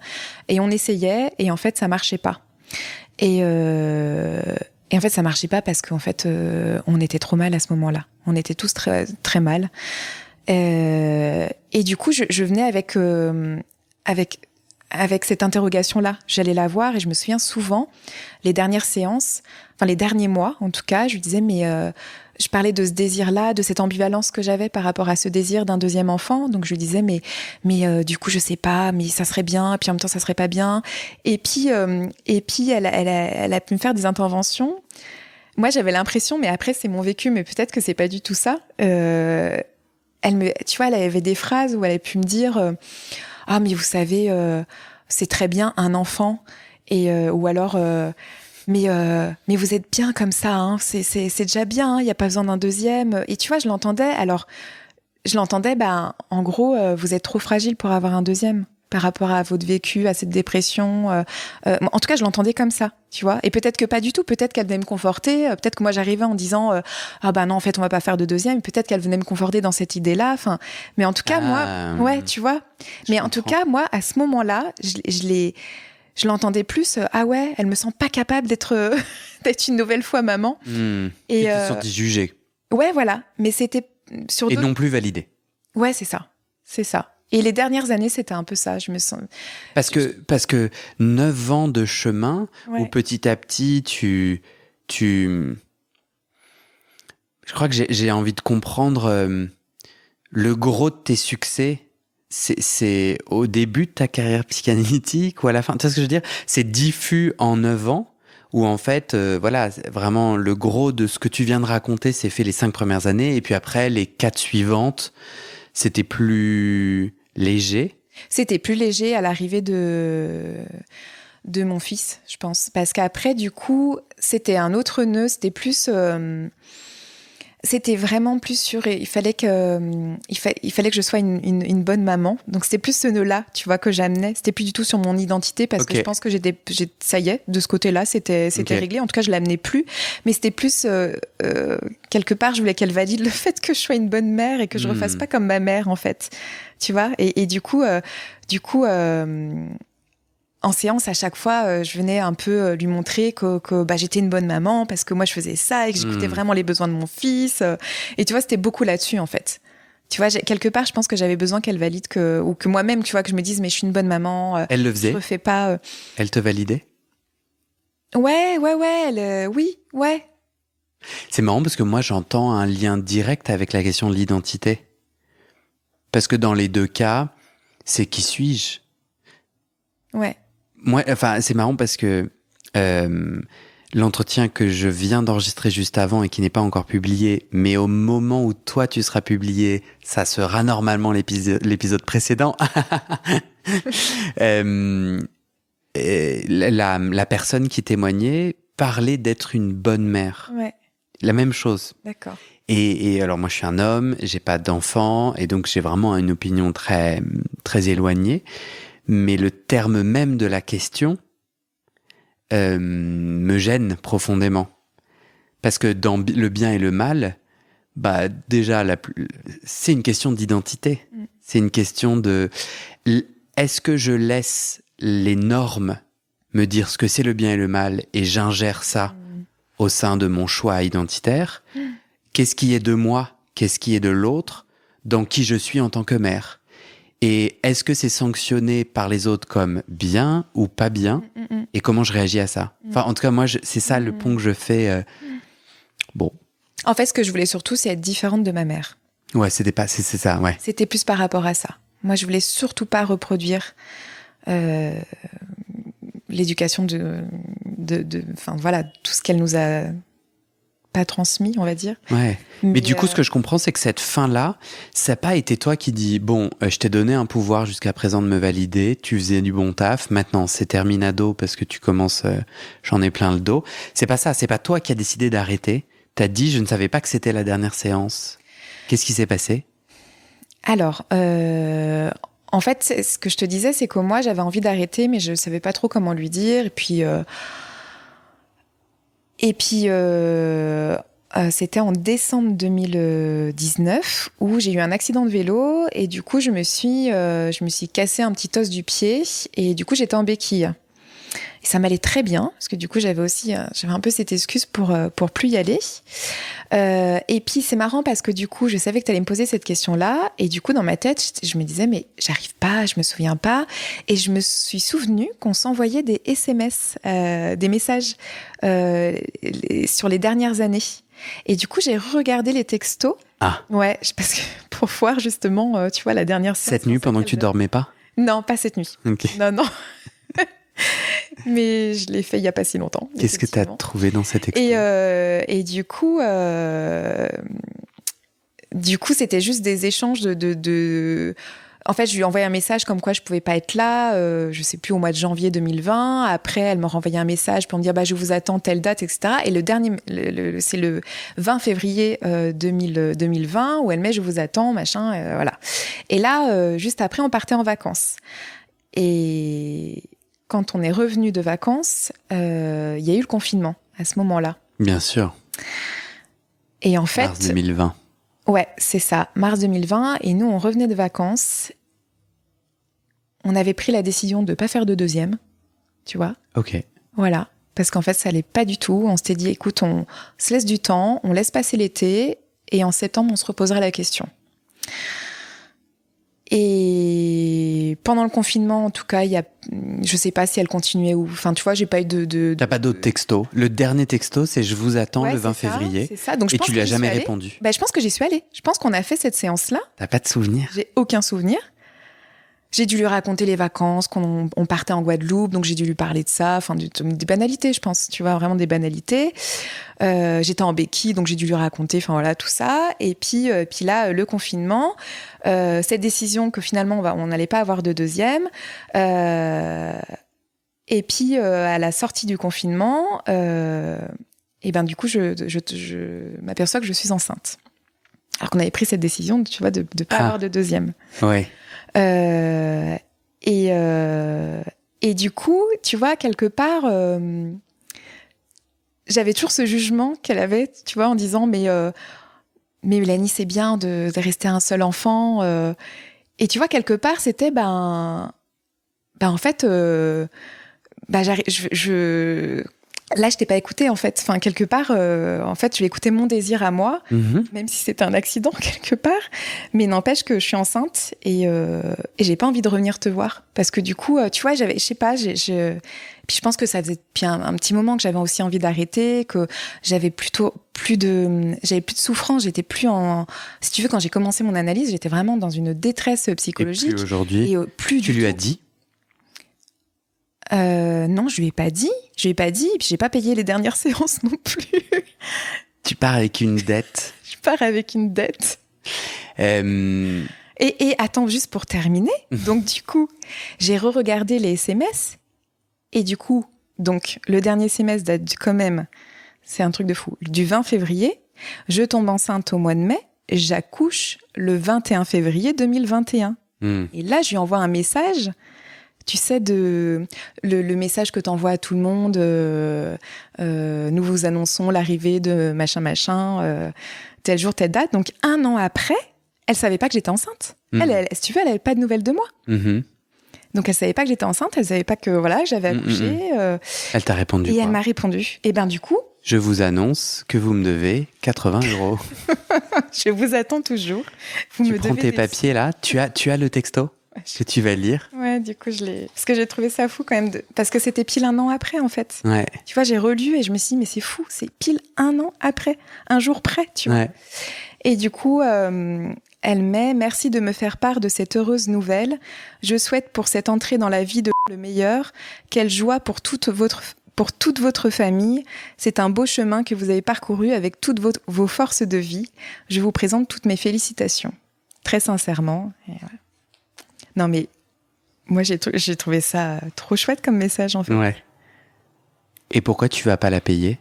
Speaker 2: Et on essayait. Et en fait, ça marchait pas. Et en fait, ça marchait pas parce qu'en fait, on était trop mal à ce moment-là. On était tous très, très mal. Et du coup, je venais avec cette interrogation-là. J'allais la voir et je me souviens souvent, les dernières séances, enfin les derniers mois en tout cas, je lui disais, mais je parlais de ce désir-là, de cette ambivalence que j'avais par rapport à ce désir d'un deuxième enfant. Donc je lui disais, mais du coup, je sais pas, mais ça serait bien, et puis en même temps, ça serait pas bien. Et puis elle a pu me faire des interventions. Moi, j'avais l'impression, mais après, c'est mon vécu, mais peut-être que c'est pas du tout ça. Tu vois, elle avait des phrases où elle a pu me dire, ah, mais vous savez, c'est très bien un enfant, ou alors, mais vous êtes bien comme ça, hein, c'est déjà bien, il n'y a pas besoin d'un deuxième. Et tu vois, je l'entendais, en gros, vous êtes trop fragile pour avoir un deuxième par rapport à votre vécu, à cette dépression. En tout cas, je l'entendais comme ça, tu vois. Et peut-être que pas du tout, peut-être qu'elle venait me conforter, peut-être que moi j'arrivais en disant ah bah non, en fait, on va pas faire de deuxième, peut-être qu'elle venait me conforter dans cette idée-là. Enfin, mais en tout cas, moi, ouais, tu vois. Mais en tout cas, moi, à ce moment-là, je l'entendais plus, ah ouais, elle me sent pas capable d'être une nouvelle fois maman.
Speaker 1: Et tu te sentis jugée.
Speaker 2: Ouais, voilà. Mais c'était sur
Speaker 1: et non plus validée.
Speaker 2: Ouais, c'est ça. Et les dernières années, c'était un peu ça. Je me sens...
Speaker 1: Parce que 9 ans de chemin, ouais. Où petit à petit, tu... Je crois que j'ai envie de comprendre le gros de tes succès. C'est au début de ta carrière psychanalytique ou à la fin. Tu vois ce que je veux dire ? C'est diffus en 9 ans où en fait, voilà, vraiment le gros de ce que tu viens de raconter, c'est fait les 5 premières années. Et puis après, les 4 suivantes, c'était plus léger.
Speaker 2: C'était plus léger à l'arrivée de mon fils, je pense. Parce qu'après, du coup, c'était un autre nœud. C'était plus... C'était vraiment plus sûr. Il fallait que je sois une bonne maman. Donc, c'était plus ce nœud-là, tu vois, que j'amenais. C'était plus du tout sur mon identité parce que je pense que ça y est, de ce côté-là, c'était réglé. En tout cas, je l'amenais plus. Mais c'était plus, quelque part, je voulais qu'elle valide le fait que je sois une bonne mère et que je refasse pas comme ma mère, en fait. Tu vois? Et du coup, en séance, à chaque fois, je venais un peu lui montrer que j'étais une bonne maman parce que moi, je faisais ça et que j'écoutais vraiment les besoins de mon fils. Et tu vois, c'était beaucoup là-dessus, en fait. Tu vois, quelque part, je pense que j'avais besoin qu'elle valide ou que moi-même, tu vois, que je me dise, mais je suis une bonne maman.
Speaker 1: Elle le faisait ?
Speaker 2: Je refais pas.
Speaker 1: Elle te validait ?
Speaker 2: Ouais. Oui, ouais.
Speaker 1: C'est marrant parce que moi, j'entends un lien direct avec la question de l'identité. Parce que dans les deux cas, c'est qui suis-je ?
Speaker 2: Ouais.
Speaker 1: Moi, enfin, c'est marrant parce que l'entretien que je viens d'enregistrer juste avant et qui n'est pas encore publié, mais au moment où toi tu seras publié, ça sera normalement l'épisode précédent. La personne qui témoignait parlait d'être une bonne mère.
Speaker 2: Ouais.
Speaker 1: La même chose.
Speaker 2: D'accord.
Speaker 1: Et alors moi je suis un homme, j'ai pas d'enfant et donc j'ai vraiment une opinion très très éloignée. Mais le terme même de la question me gêne profondément. Parce que dans le bien et le mal, bah déjà, c'est une question d'identité. C'est une question de... Est-ce que je laisse les normes me dire ce que c'est le bien et le mal et j'ingère ça au sein de mon choix identitaire ? Qu'est-ce qui est de moi ? Qu'est-ce qui est de l'autre ? Dans qui je suis en tant que mère ? Et est-ce que c'est sanctionné par les autres comme bien ou pas bien? Et comment je réagis à ça? Enfin, en tout cas, moi, c'est ça le pont que je fais. Bon.
Speaker 2: En fait, ce que je voulais surtout, c'est être différente de ma mère.
Speaker 1: Ouais, c'est ça, ouais.
Speaker 2: C'était plus par rapport à ça. Moi, je voulais surtout pas reproduire l'éducation enfin voilà, tout ce qu'elle nous a pas transmis, on va dire.
Speaker 1: Ouais. Mais du coup, ce que je comprends, c'est que cette fin-là, ça n'a pas été toi qui dis, bon, je t'ai donné un pouvoir jusqu'à présent de me valider, tu faisais du bon taf, maintenant c'est terminado parce que tu commences, j'en ai plein le dos. C'est pas ça, c'est pas toi qui as décidé d'arrêter. T'as dit, je ne savais pas que c'était la dernière séance. Qu'est-ce qui s'est passé?
Speaker 2: Alors, en fait, ce que je te disais, c'est que moi, j'avais envie d'arrêter, mais je savais pas trop comment lui dire. Et puis, c'était en décembre 2019 où j'ai eu un accident de vélo et du coup, je me suis cassé un petit os du pied et du coup, j'étais en béquille. Et ça m'allait très bien parce que du coup, j'avais un peu cette excuse pour plus y aller. Et puis, c'est marrant parce que du coup, je savais que tu allais me poser cette question-là et du coup, dans ma tête, je me disais mais j'arrive pas, je me souviens pas. Et je me suis souvenue qu'on s'envoyait des SMS, des messages sur les dernières années. Et du coup, j'ai regardé les textos.
Speaker 1: Ah.
Speaker 2: Ouais, parce que pour voir justement, tu vois, la dernière séance.
Speaker 1: Cette nuit, pendant que tu dormais pas?
Speaker 2: Non, pas cette nuit.
Speaker 1: Ok.
Speaker 2: Non. Mais je l'ai fait il y a pas si longtemps.
Speaker 1: Qu'est-ce que tu as trouvé dans cet texto?
Speaker 2: Et du coup, c'était juste des échanges En fait, je lui ai envoyé un message comme quoi je pouvais pas être là, je sais plus, au mois de janvier 2020. Après, elle m'a renvoyé un message pour me dire je vous attends telle date, etc. Et le dernier, c'est le 20 février 2020 où elle met je vous attends, machin, voilà. Et là, juste après, on partait en vacances. Et quand on est revenu de vacances, il y a eu le confinement à ce moment-là.
Speaker 1: Bien sûr.
Speaker 2: Et en fait,
Speaker 1: mars 2020.
Speaker 2: Ouais, c'est ça, mars 2020. Et nous, on revenait de vacances. On avait pris la décision de ne pas faire de deuxième, tu vois.
Speaker 1: Ok.
Speaker 2: Voilà, parce qu'en fait, ça allait pas du tout. On s'était dit, écoute, on se laisse du temps, on laisse passer l'été, et en septembre, on se reposera la question. Et pendant le confinement, en tout cas, je sais pas si elle continuait ou, enfin, tu vois, j'ai pas eu
Speaker 1: T'as pas d'autres textos. Le dernier texto, c'est je vous attends le 20 février.
Speaker 2: C'est ça. Donc,
Speaker 1: et tu lui as jamais répondu.
Speaker 2: Je pense que j'y suis allée. Je pense qu'on a fait cette séance-là.
Speaker 1: T'as pas de souvenir?
Speaker 2: J'ai aucun souvenir. J'ai dû lui raconter les vacances, qu'on partait en Guadeloupe, donc j'ai dû lui parler de ça, enfin des banalités, je pense, tu vois, vraiment des banalités. J'étais en béquille, donc j'ai dû lui raconter, enfin voilà, tout ça. Et puis là, le confinement, cette décision que finalement on n'allait pas avoir de deuxième. Et puis à la sortie du confinement, et ben du coup, je m'aperçois que je suis enceinte. Alors qu'on avait pris cette décision, tu vois, de pas avoir de deuxième.
Speaker 1: Ouais.
Speaker 2: Et du coup, tu vois, quelque part, j'avais toujours ce jugement qu'elle avait, tu vois, en disant mais Mélanie, c'est bien de rester un seul enfant. Et tu vois, quelque part, c'était en fait, là, je t'ai pas écouté, en fait. Enfin, quelque part, en fait, je vais écouter mon désir à moi, même si c'était un accident, quelque part. Mais n'empêche que je suis enceinte et j'ai pas envie de revenir te voir. Parce que du coup, tu vois, je sais pas, puis je pense que ça faisait depuis un petit moment que j'avais aussi envie d'arrêter, que j'avais plus de souffrance, j'étais plus si tu veux, quand j'ai commencé mon analyse, j'étais vraiment dans une détresse psychologique.
Speaker 1: Et plus aujourd'hui, tu lui as dit?
Speaker 2: Non, je lui ai pas dit, et puis j'ai pas payé les dernières séances non plus.
Speaker 1: Tu pars avec une dette.
Speaker 2: Je pars avec une dette. Et attends, juste pour terminer, donc du coup, j'ai re-regardé les SMS, et du coup, donc le dernier SMS date quand même, c'est un truc de fou, du 20 février, je tombe enceinte au mois de mai, j'accouche le 21 février 2021. Et là, je lui envoie un message. Tu sais, le message que t'envoies à tout le monde, nous vous annonçons l'arrivée de machin, tel jour, telle date. Donc, 1 an après, elle savait pas que j'étais enceinte. Elle, si tu veux, elle avait pas de nouvelles de moi. Donc, elle savait pas que j'étais enceinte, elle savait pas que, voilà, j'avais accouché.
Speaker 1: Elle t'a répondu quoi?
Speaker 2: Elle m'a répondu. Et ben, du coup...
Speaker 1: Je vous annonce que vous me devez 80 €.
Speaker 2: Je vous attends toujours.
Speaker 1: Tu prends tes papiers, là. Tu as le texto? que tu vas lire.
Speaker 2: Ouais, du coup, parce que j'ai trouvé ça fou quand même, parce que c'était pile 1 an après, en fait.
Speaker 1: Ouais.
Speaker 2: Tu vois, j'ai relu et je me suis dit, mais c'est fou, c'est pile 1 an après, un jour près, tu vois.
Speaker 1: Ouais.
Speaker 2: Et du coup, elle met « Merci de me faire part de cette heureuse nouvelle. Je souhaite pour cette entrée dans la vie de le meilleur. Quelle joie pour toute votre famille. C'est un beau chemin que vous avez parcouru avec toutes vos forces de vie. Je vous présente toutes mes félicitations. Très sincèrement. » Et ouais. Non, mais moi, j'ai trouvé ça trop chouette comme message, en fait.
Speaker 1: Ouais. Et pourquoi tu vas pas la payer ?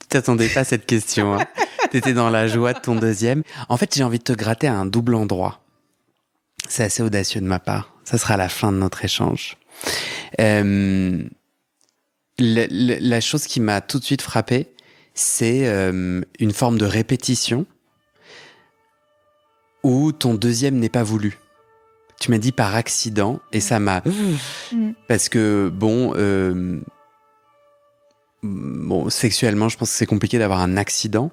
Speaker 1: T'attendais pas à cette question. Hein. T'étais dans la joie de ton deuxième. En fait, j'ai envie de te gratter à un double endroit. C'est assez audacieux de ma part. Ça sera la fin de notre échange. La chose qui m'a tout de suite frappé, c'est une forme de répétition où ton deuxième n'est pas voulu. Tu m'as dit par accident et ça m'a... Parce que, bon, sexuellement, je pense que c'est compliqué d'avoir un accident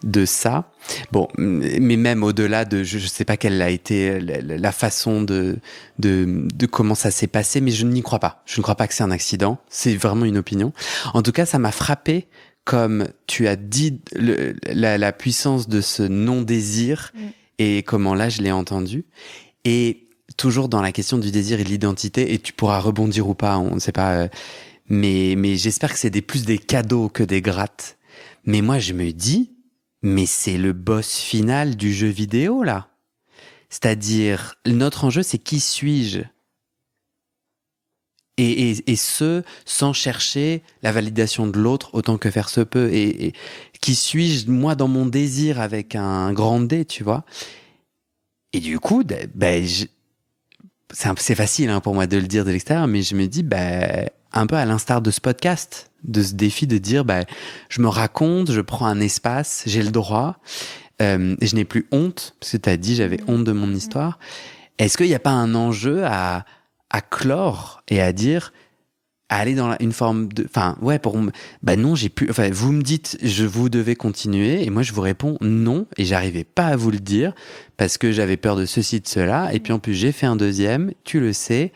Speaker 1: de ça. Bon, mais même au-delà de, je sais pas quelle a été la façon de comment ça s'est passé, mais je n'y crois pas. Je ne crois pas que c'est un accident. C'est vraiment une opinion. En tout cas, ça m'a frappé comme tu as dit la puissance de ce non-désir et comment là, je l'ai entendu. Et toujours dans la question du désir et de l'identité, et tu pourras rebondir ou pas, on ne sait pas... Mais j'espère que c'est plus des cadeaux que des grattes. Mais moi, je me dis, mais c'est le boss final du jeu vidéo, là. C'est-à-dire, notre enjeu, c'est qui suis-je ? Et ce, sans chercher la validation de l'autre autant que faire se peut. Et qui suis-je, moi, dans mon désir avec un grand D, tu vois ? Et du coup, c'est facile pour moi de le dire de l'extérieur, mais je me dis, un peu à l'instar de ce podcast, de ce défi de dire, je me raconte, je prends un espace, j'ai le droit, et je n'ai plus honte, parce que tu as dit, j'avais honte de mon histoire. Est-ce qu'il n'y a pas un enjeu à clore et à dire, à aller dans une forme de... Enfin, ouais, non, j'ai plus... Enfin, vous me dites, vous devez continuer, et moi, je vous réponds non, et j'arrivais pas à vous le dire, parce que j'avais peur de ceci, de cela, et puis en plus, j'ai fait un deuxième, tu le sais,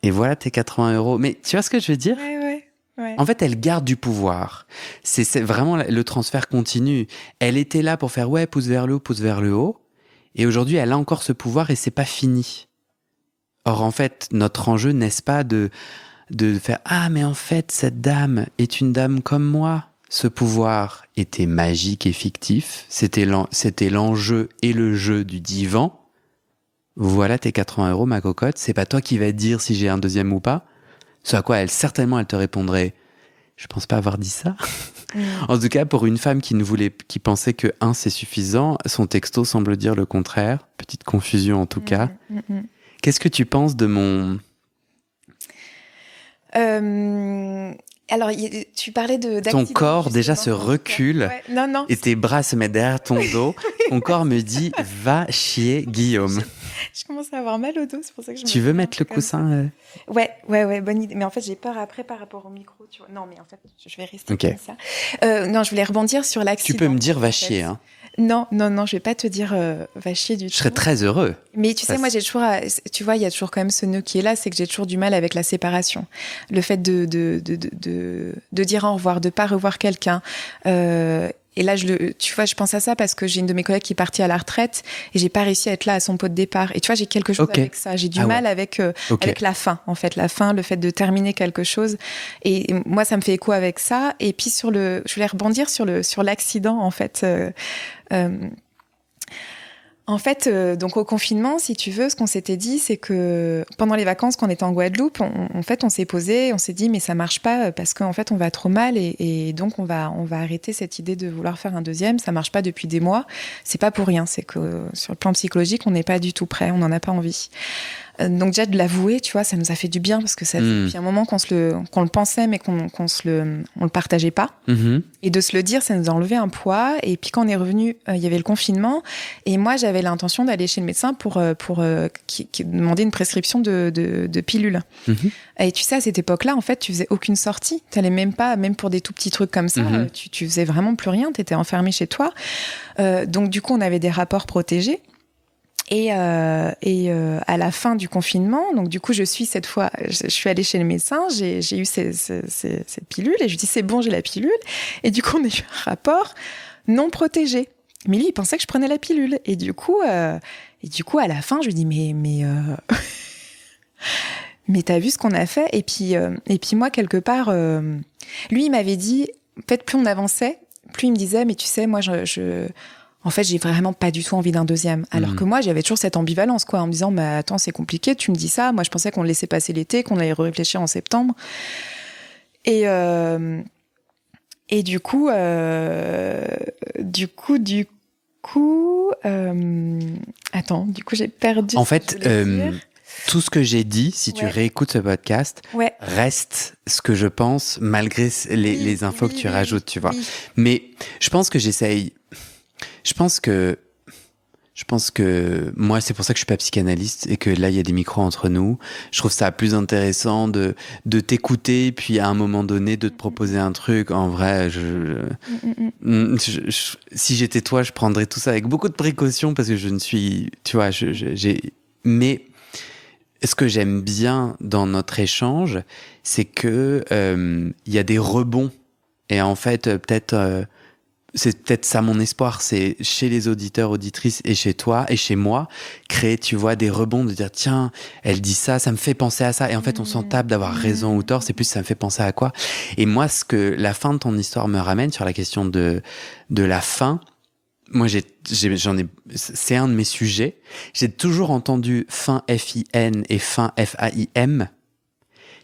Speaker 1: et voilà tes 80 €. Mais tu vois ce que je veux dire ?
Speaker 2: Ouais.
Speaker 1: En fait, elle garde du pouvoir. C'est vraiment le transfert continu. Elle était là pour faire pouce vers le haut. Et aujourd'hui, elle a encore ce pouvoir et c'est pas fini. Or, en fait, notre enjeu, n'est-ce pas de faire mais en fait, cette dame est une dame comme moi. Ce pouvoir était magique et fictif. C'était l'enjeu et le jeu du divan. Voilà tes 80 €, ma cocotte. C'est pas toi qui vas dire si j'ai un deuxième ou pas. Ce à quoi elle te répondrait, je pense pas avoir dit ça. En tout cas, pour une femme qui pensait que 1 c'est suffisant, son texto semble dire le contraire. Petite confusion en tout cas. Qu'est-ce que tu penses de mon...
Speaker 2: Alors, tu parlais d'accident.
Speaker 1: Ton corps déjà se recule
Speaker 2: Non.
Speaker 1: Et tes bras se mettent derrière ton dos. Ton corps me dit, va chier, Guillaume.
Speaker 2: Je commence à avoir mal au dos, c'est pour ça que
Speaker 1: Tu veux mettre le coussin
Speaker 2: Ouais, bonne idée. Mais en fait, j'ai peur après par rapport au micro. Tu vois. Non, mais en fait, je vais rester comme ça. Non, je voulais rebondir sur l'accident.
Speaker 1: Tu peux me dire va chier, hein.
Speaker 2: Non, je vais pas te dire va chier du tout.
Speaker 1: Je serais très heureux.
Speaker 2: Mais tu sais, moi, j'ai toujours, tu vois, il y a toujours quand même ce nœud qui est là, c'est que j'ai toujours du mal avec la séparation. Le fait de dire au revoir, de pas revoir quelqu'un. Et là, tu vois, je pense à ça parce que j'ai une de mes collègues qui est partie à la retraite et j'ai pas réussi à être là à son pot de départ. Et tu vois, j'ai quelque chose avec ça. J'ai du mal avec la fin, en fait. La fin, le fait de terminer quelque chose. Et moi, ça me fait écho avec ça. Et puis je voulais rebondir sur l'accident, en fait. En fait, donc au confinement, si tu veux, ce qu'on s'était dit, c'est que pendant les vacances, quand on était en Guadeloupe, on s'est posé, on s'est dit mais ça marche pas parce qu'en fait on va trop mal et donc on va arrêter cette idée de vouloir faire un deuxième. Ça marche pas depuis des mois. C'est pas pour rien, c'est que sur le plan psychologique, on n'est pas du tout prêt, on n'en a pas envie. Donc déjà de l'avouer, tu vois, ça nous a fait du bien parce que ça fait depuis un moment qu'on le pensait, mais qu'on le partageait pas. Et de se le dire, ça nous a enlevé un poids. Et puis quand on est revenu, il y avait le confinement. Et moi, j'avais l'intention d'aller chez le médecin pour qui demander une prescription de pilules. Et tu sais, à cette époque-là, en fait, tu faisais aucune sortie. T'allais même pas, même pour des tout petits trucs comme ça, tu faisais vraiment plus rien. T'étais enfermé chez toi. Donc du coup, on avait des rapports protégés. Et à la fin du confinement, donc du coup, je suis allée chez le médecin, j'ai eu cette pilule et je lui dis c'est bon, j'ai la pilule. Et du coup, on a eu un rapport non protégé. Mais lui, il pensait que je prenais la pilule. Et du coup, à la fin, je lui dis mais t'as vu ce qu'on a fait? Et puis moi, quelque part, lui, il m'avait dit, en fait, plus on avançait, plus il me disait, mais tu sais, moi, en fait, j'ai vraiment pas du tout envie d'un deuxième. Alors que moi, j'avais toujours cette ambivalence, quoi, en me disant, mais attends, c'est compliqué, tu me dis ça. Moi, je pensais qu'on le laissait passer l'été, qu'on allait réfléchir en septembre. Et du coup, attends, du coup, j'ai perdu.
Speaker 1: En fait, tout ce que j'ai dit, si tu réécoutes ce podcast, reste ce que je pense, malgré les infos que tu rajoutes, tu vois. Mais je pense que je pense que moi, c'est pour ça que je suis pas psychanalyste et que là, il y a des micros entre nous. Je trouve ça plus intéressant de t'écouter, puis à un moment donné, de te proposer un truc. En vrai, si j'étais toi, je prendrais tout ça avec beaucoup de précaution parce que je ne suis, tu vois, mais ce que j'aime bien dans notre échange, c'est que il y a des rebonds. Et en fait, c'est peut-être ça mon espoir, c'est chez les auditeurs, auditrices et chez toi et chez moi, créer, tu vois, des rebonds, de dire tiens, elle dit ça, ça me fait penser à ça. Et en fait, on s'en tape d'avoir raison ou tort, c'est plus ça me fait penser à quoi. Et moi, ce que la fin de ton histoire me ramène sur la question de la fin, moi, c'est un de mes sujets. J'ai toujours entendu fin F-I-N et fin F-A-I-M.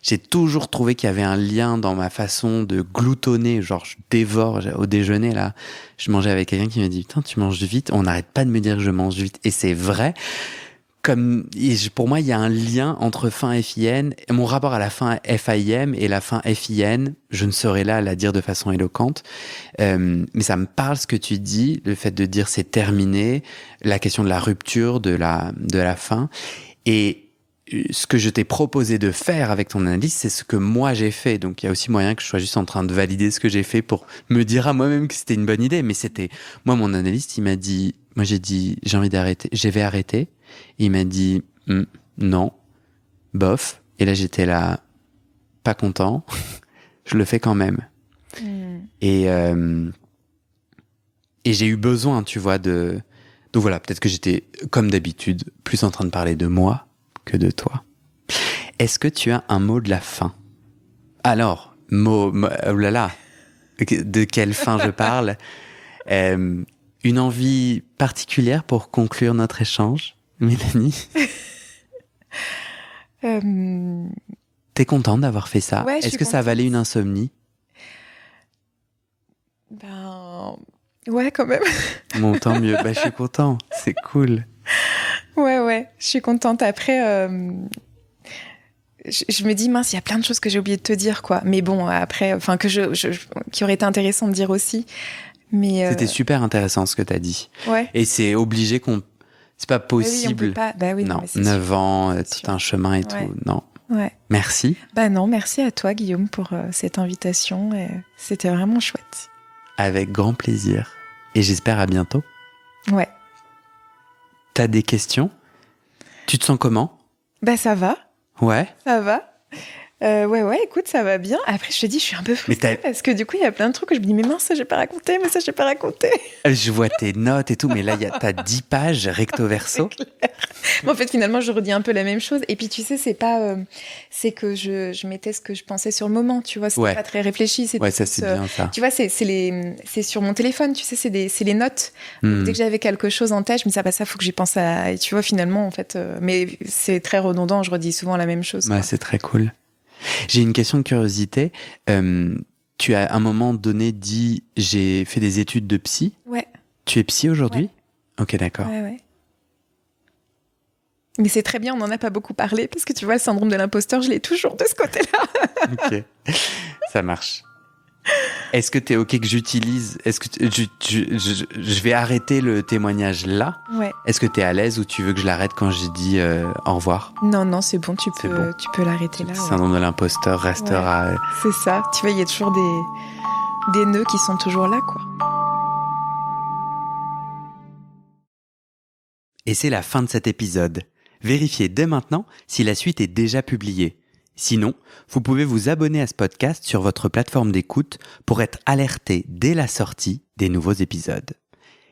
Speaker 1: J'ai toujours trouvé qu'il y avait un lien dans ma façon de gloutonner, genre je dévore au déjeuner là. Je mangeais avec quelqu'un qui m'a dit putain tu manges vite, on n'arrête pas de me dire que je mange vite et c'est vrai. Pour moi il y a un lien entre fin FIN, mon rapport à la fin FAIM et la fin FIN, je ne saurais là la dire de façon éloquente, mais ça me parle ce que tu dis, le fait de dire c'est terminé, la question de la rupture, de la fin et ce que je t'ai proposé de faire avec ton analyse, c'est ce que moi j'ai fait. Donc il y a aussi moyen que je sois juste en train de valider ce que j'ai fait pour me dire à moi-même que c'était une bonne idée. Mais moi mon analyste, il m'a dit, moi j'ai dit j'ai envie d'arrêter, je vais arrêter. Il m'a dit non, bof. Et là j'étais là, pas content. Je le fais quand même. Et j'ai eu besoin, tu vois, donc voilà, peut-être que j'étais comme d'habitude plus en train de parler de moi que de toi. Est-ce que tu as un mot de la fin? Alors, oh là là, de quelle fin je parle? Une envie particulière pour conclure notre échange, Mélanie? T'es contente d'avoir fait ça?
Speaker 2: Ouais,
Speaker 1: est-ce que ça valait une insomnie?
Speaker 2: Ben, ouais, quand même.
Speaker 1: Bon, tant mieux. Je suis content. C'est cool.
Speaker 2: Ouais, je suis contente. Après, je me dis, mince, il y a plein de choses que j'ai oublié de te dire, quoi. Mais bon, après, enfin, qui aurait été intéressant de dire aussi. Mais
Speaker 1: c'était super intéressant ce que t'as dit.
Speaker 2: Ouais.
Speaker 1: Et c'est obligé c'est pas possible.
Speaker 2: Oui, on peut pas. Bah oui,
Speaker 1: non,
Speaker 2: non
Speaker 1: 9 ans, tout un chemin et tout. Non.
Speaker 2: Ouais.
Speaker 1: Merci.
Speaker 2: Non, merci à toi, Guillaume, pour cette invitation. Et c'était vraiment chouette.
Speaker 1: Avec grand plaisir. Et j'espère à bientôt.
Speaker 2: Ouais.
Speaker 1: T'as des questions? Tu te sens comment?
Speaker 2: Ça va.
Speaker 1: Ouais.
Speaker 2: Ça va. Ouais, écoute, ça va bien. Après, je te dis, je suis un peu frustrée parce que du coup, il y a plein de trucs que je me dis, mais mince, ça, j'ai pas raconté, mais ça, j'ai pas raconté.
Speaker 1: Je vois tes notes et tout, mais là, t'as 10 pages recto verso.
Speaker 2: Mais en fait, finalement, je redis un peu la même chose. Et puis, tu sais, c'est pas, c'est que je mettais ce que je pensais sur le moment, tu vois, c'était pas très réfléchi.
Speaker 1: Ouais, ça, c'est bien, ça.
Speaker 2: Tu vois, c'est sur mon téléphone, tu sais, c'est les notes. Donc, dès que j'avais quelque chose en tête, je me disais, ça, faut que j'y pense à, et tu vois, finalement, en fait, mais c'est très redondant, je redis souvent la même chose.
Speaker 1: Ouais, c'est très cool. J'ai une question de curiosité. Tu as à un moment donné dit j'ai fait des études de psy.
Speaker 2: Ouais.
Speaker 1: Tu es psy aujourd'hui?
Speaker 2: Ouais.
Speaker 1: Ok, d'accord.
Speaker 2: Ouais. Mais c'est très bien, on n'en a pas beaucoup parlé, parce que tu vois, le syndrome de l'imposteur, je l'ai toujours de ce côté-là.
Speaker 1: Ok, ça marche. Est-ce que tu es OK que j'utilise... Est-ce que je vais arrêter le témoignage là?
Speaker 2: Ouais.
Speaker 1: Est-ce que tu es à l'aise ou tu veux que je l'arrête quand j'ai dit au revoir?
Speaker 2: Non, c'est bon, tu
Speaker 1: C'est
Speaker 2: peux,
Speaker 1: bon.
Speaker 2: tu peux l'arrêter là.
Speaker 1: Le
Speaker 2: Ouais.
Speaker 1: syndrome de l'imposteur restera...
Speaker 2: C'est ça. Tu vois, il y a toujours des nœuds qui sont toujours là, quoi.
Speaker 1: Et c'est la fin de cet épisode. Vérifiez dès maintenant si la suite est déjà publiée. Sinon, vous pouvez vous abonner à ce podcast sur votre plateforme d'écoute pour être alerté dès la sortie des nouveaux épisodes.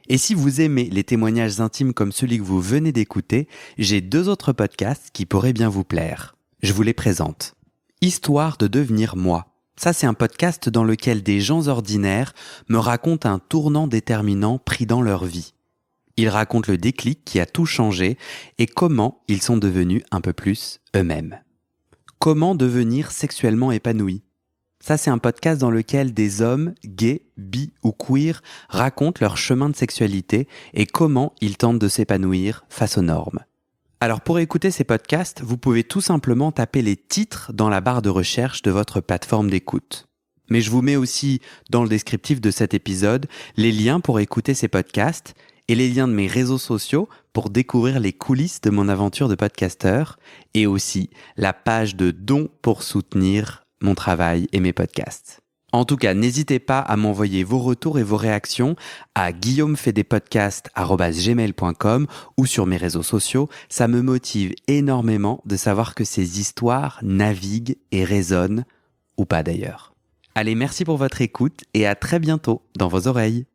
Speaker 1: Et si vous aimez les témoignages intimes comme celui que vous venez d'écouter, j'ai 2 autres podcasts qui pourraient bien vous plaire. Je vous les présente. Histoire de devenir moi. Ça, c'est un podcast dans lequel des gens ordinaires me racontent un tournant déterminant pris dans leur vie. Ils racontent le déclic qui a tout changé et comment ils sont devenus un peu plus eux-mêmes. Comment devenir sexuellement épanoui? Ça, c'est un podcast dans lequel des hommes, gays, bi ou queer, racontent leur chemin de sexualité et comment ils tentent de s'épanouir face aux normes. Alors pour écouter ces podcasts, vous pouvez tout simplement taper les titres dans la barre de recherche de votre plateforme d'écoute. Mais je vous mets aussi dans le descriptif de cet épisode les liens pour écouter ces podcasts et les liens de mes réseaux sociaux pour découvrir les coulisses de mon aventure de podcasteur et aussi la page de dons pour soutenir mon travail et mes podcasts. En tout cas, n'hésitez pas à m'envoyer vos retours et vos réactions à guillaumefaidespodcasts@gmail.com ou sur mes réseaux sociaux. Ça me motive énormément de savoir que ces histoires naviguent et résonnent, ou pas d'ailleurs. Allez, merci pour votre écoute et à très bientôt dans vos oreilles.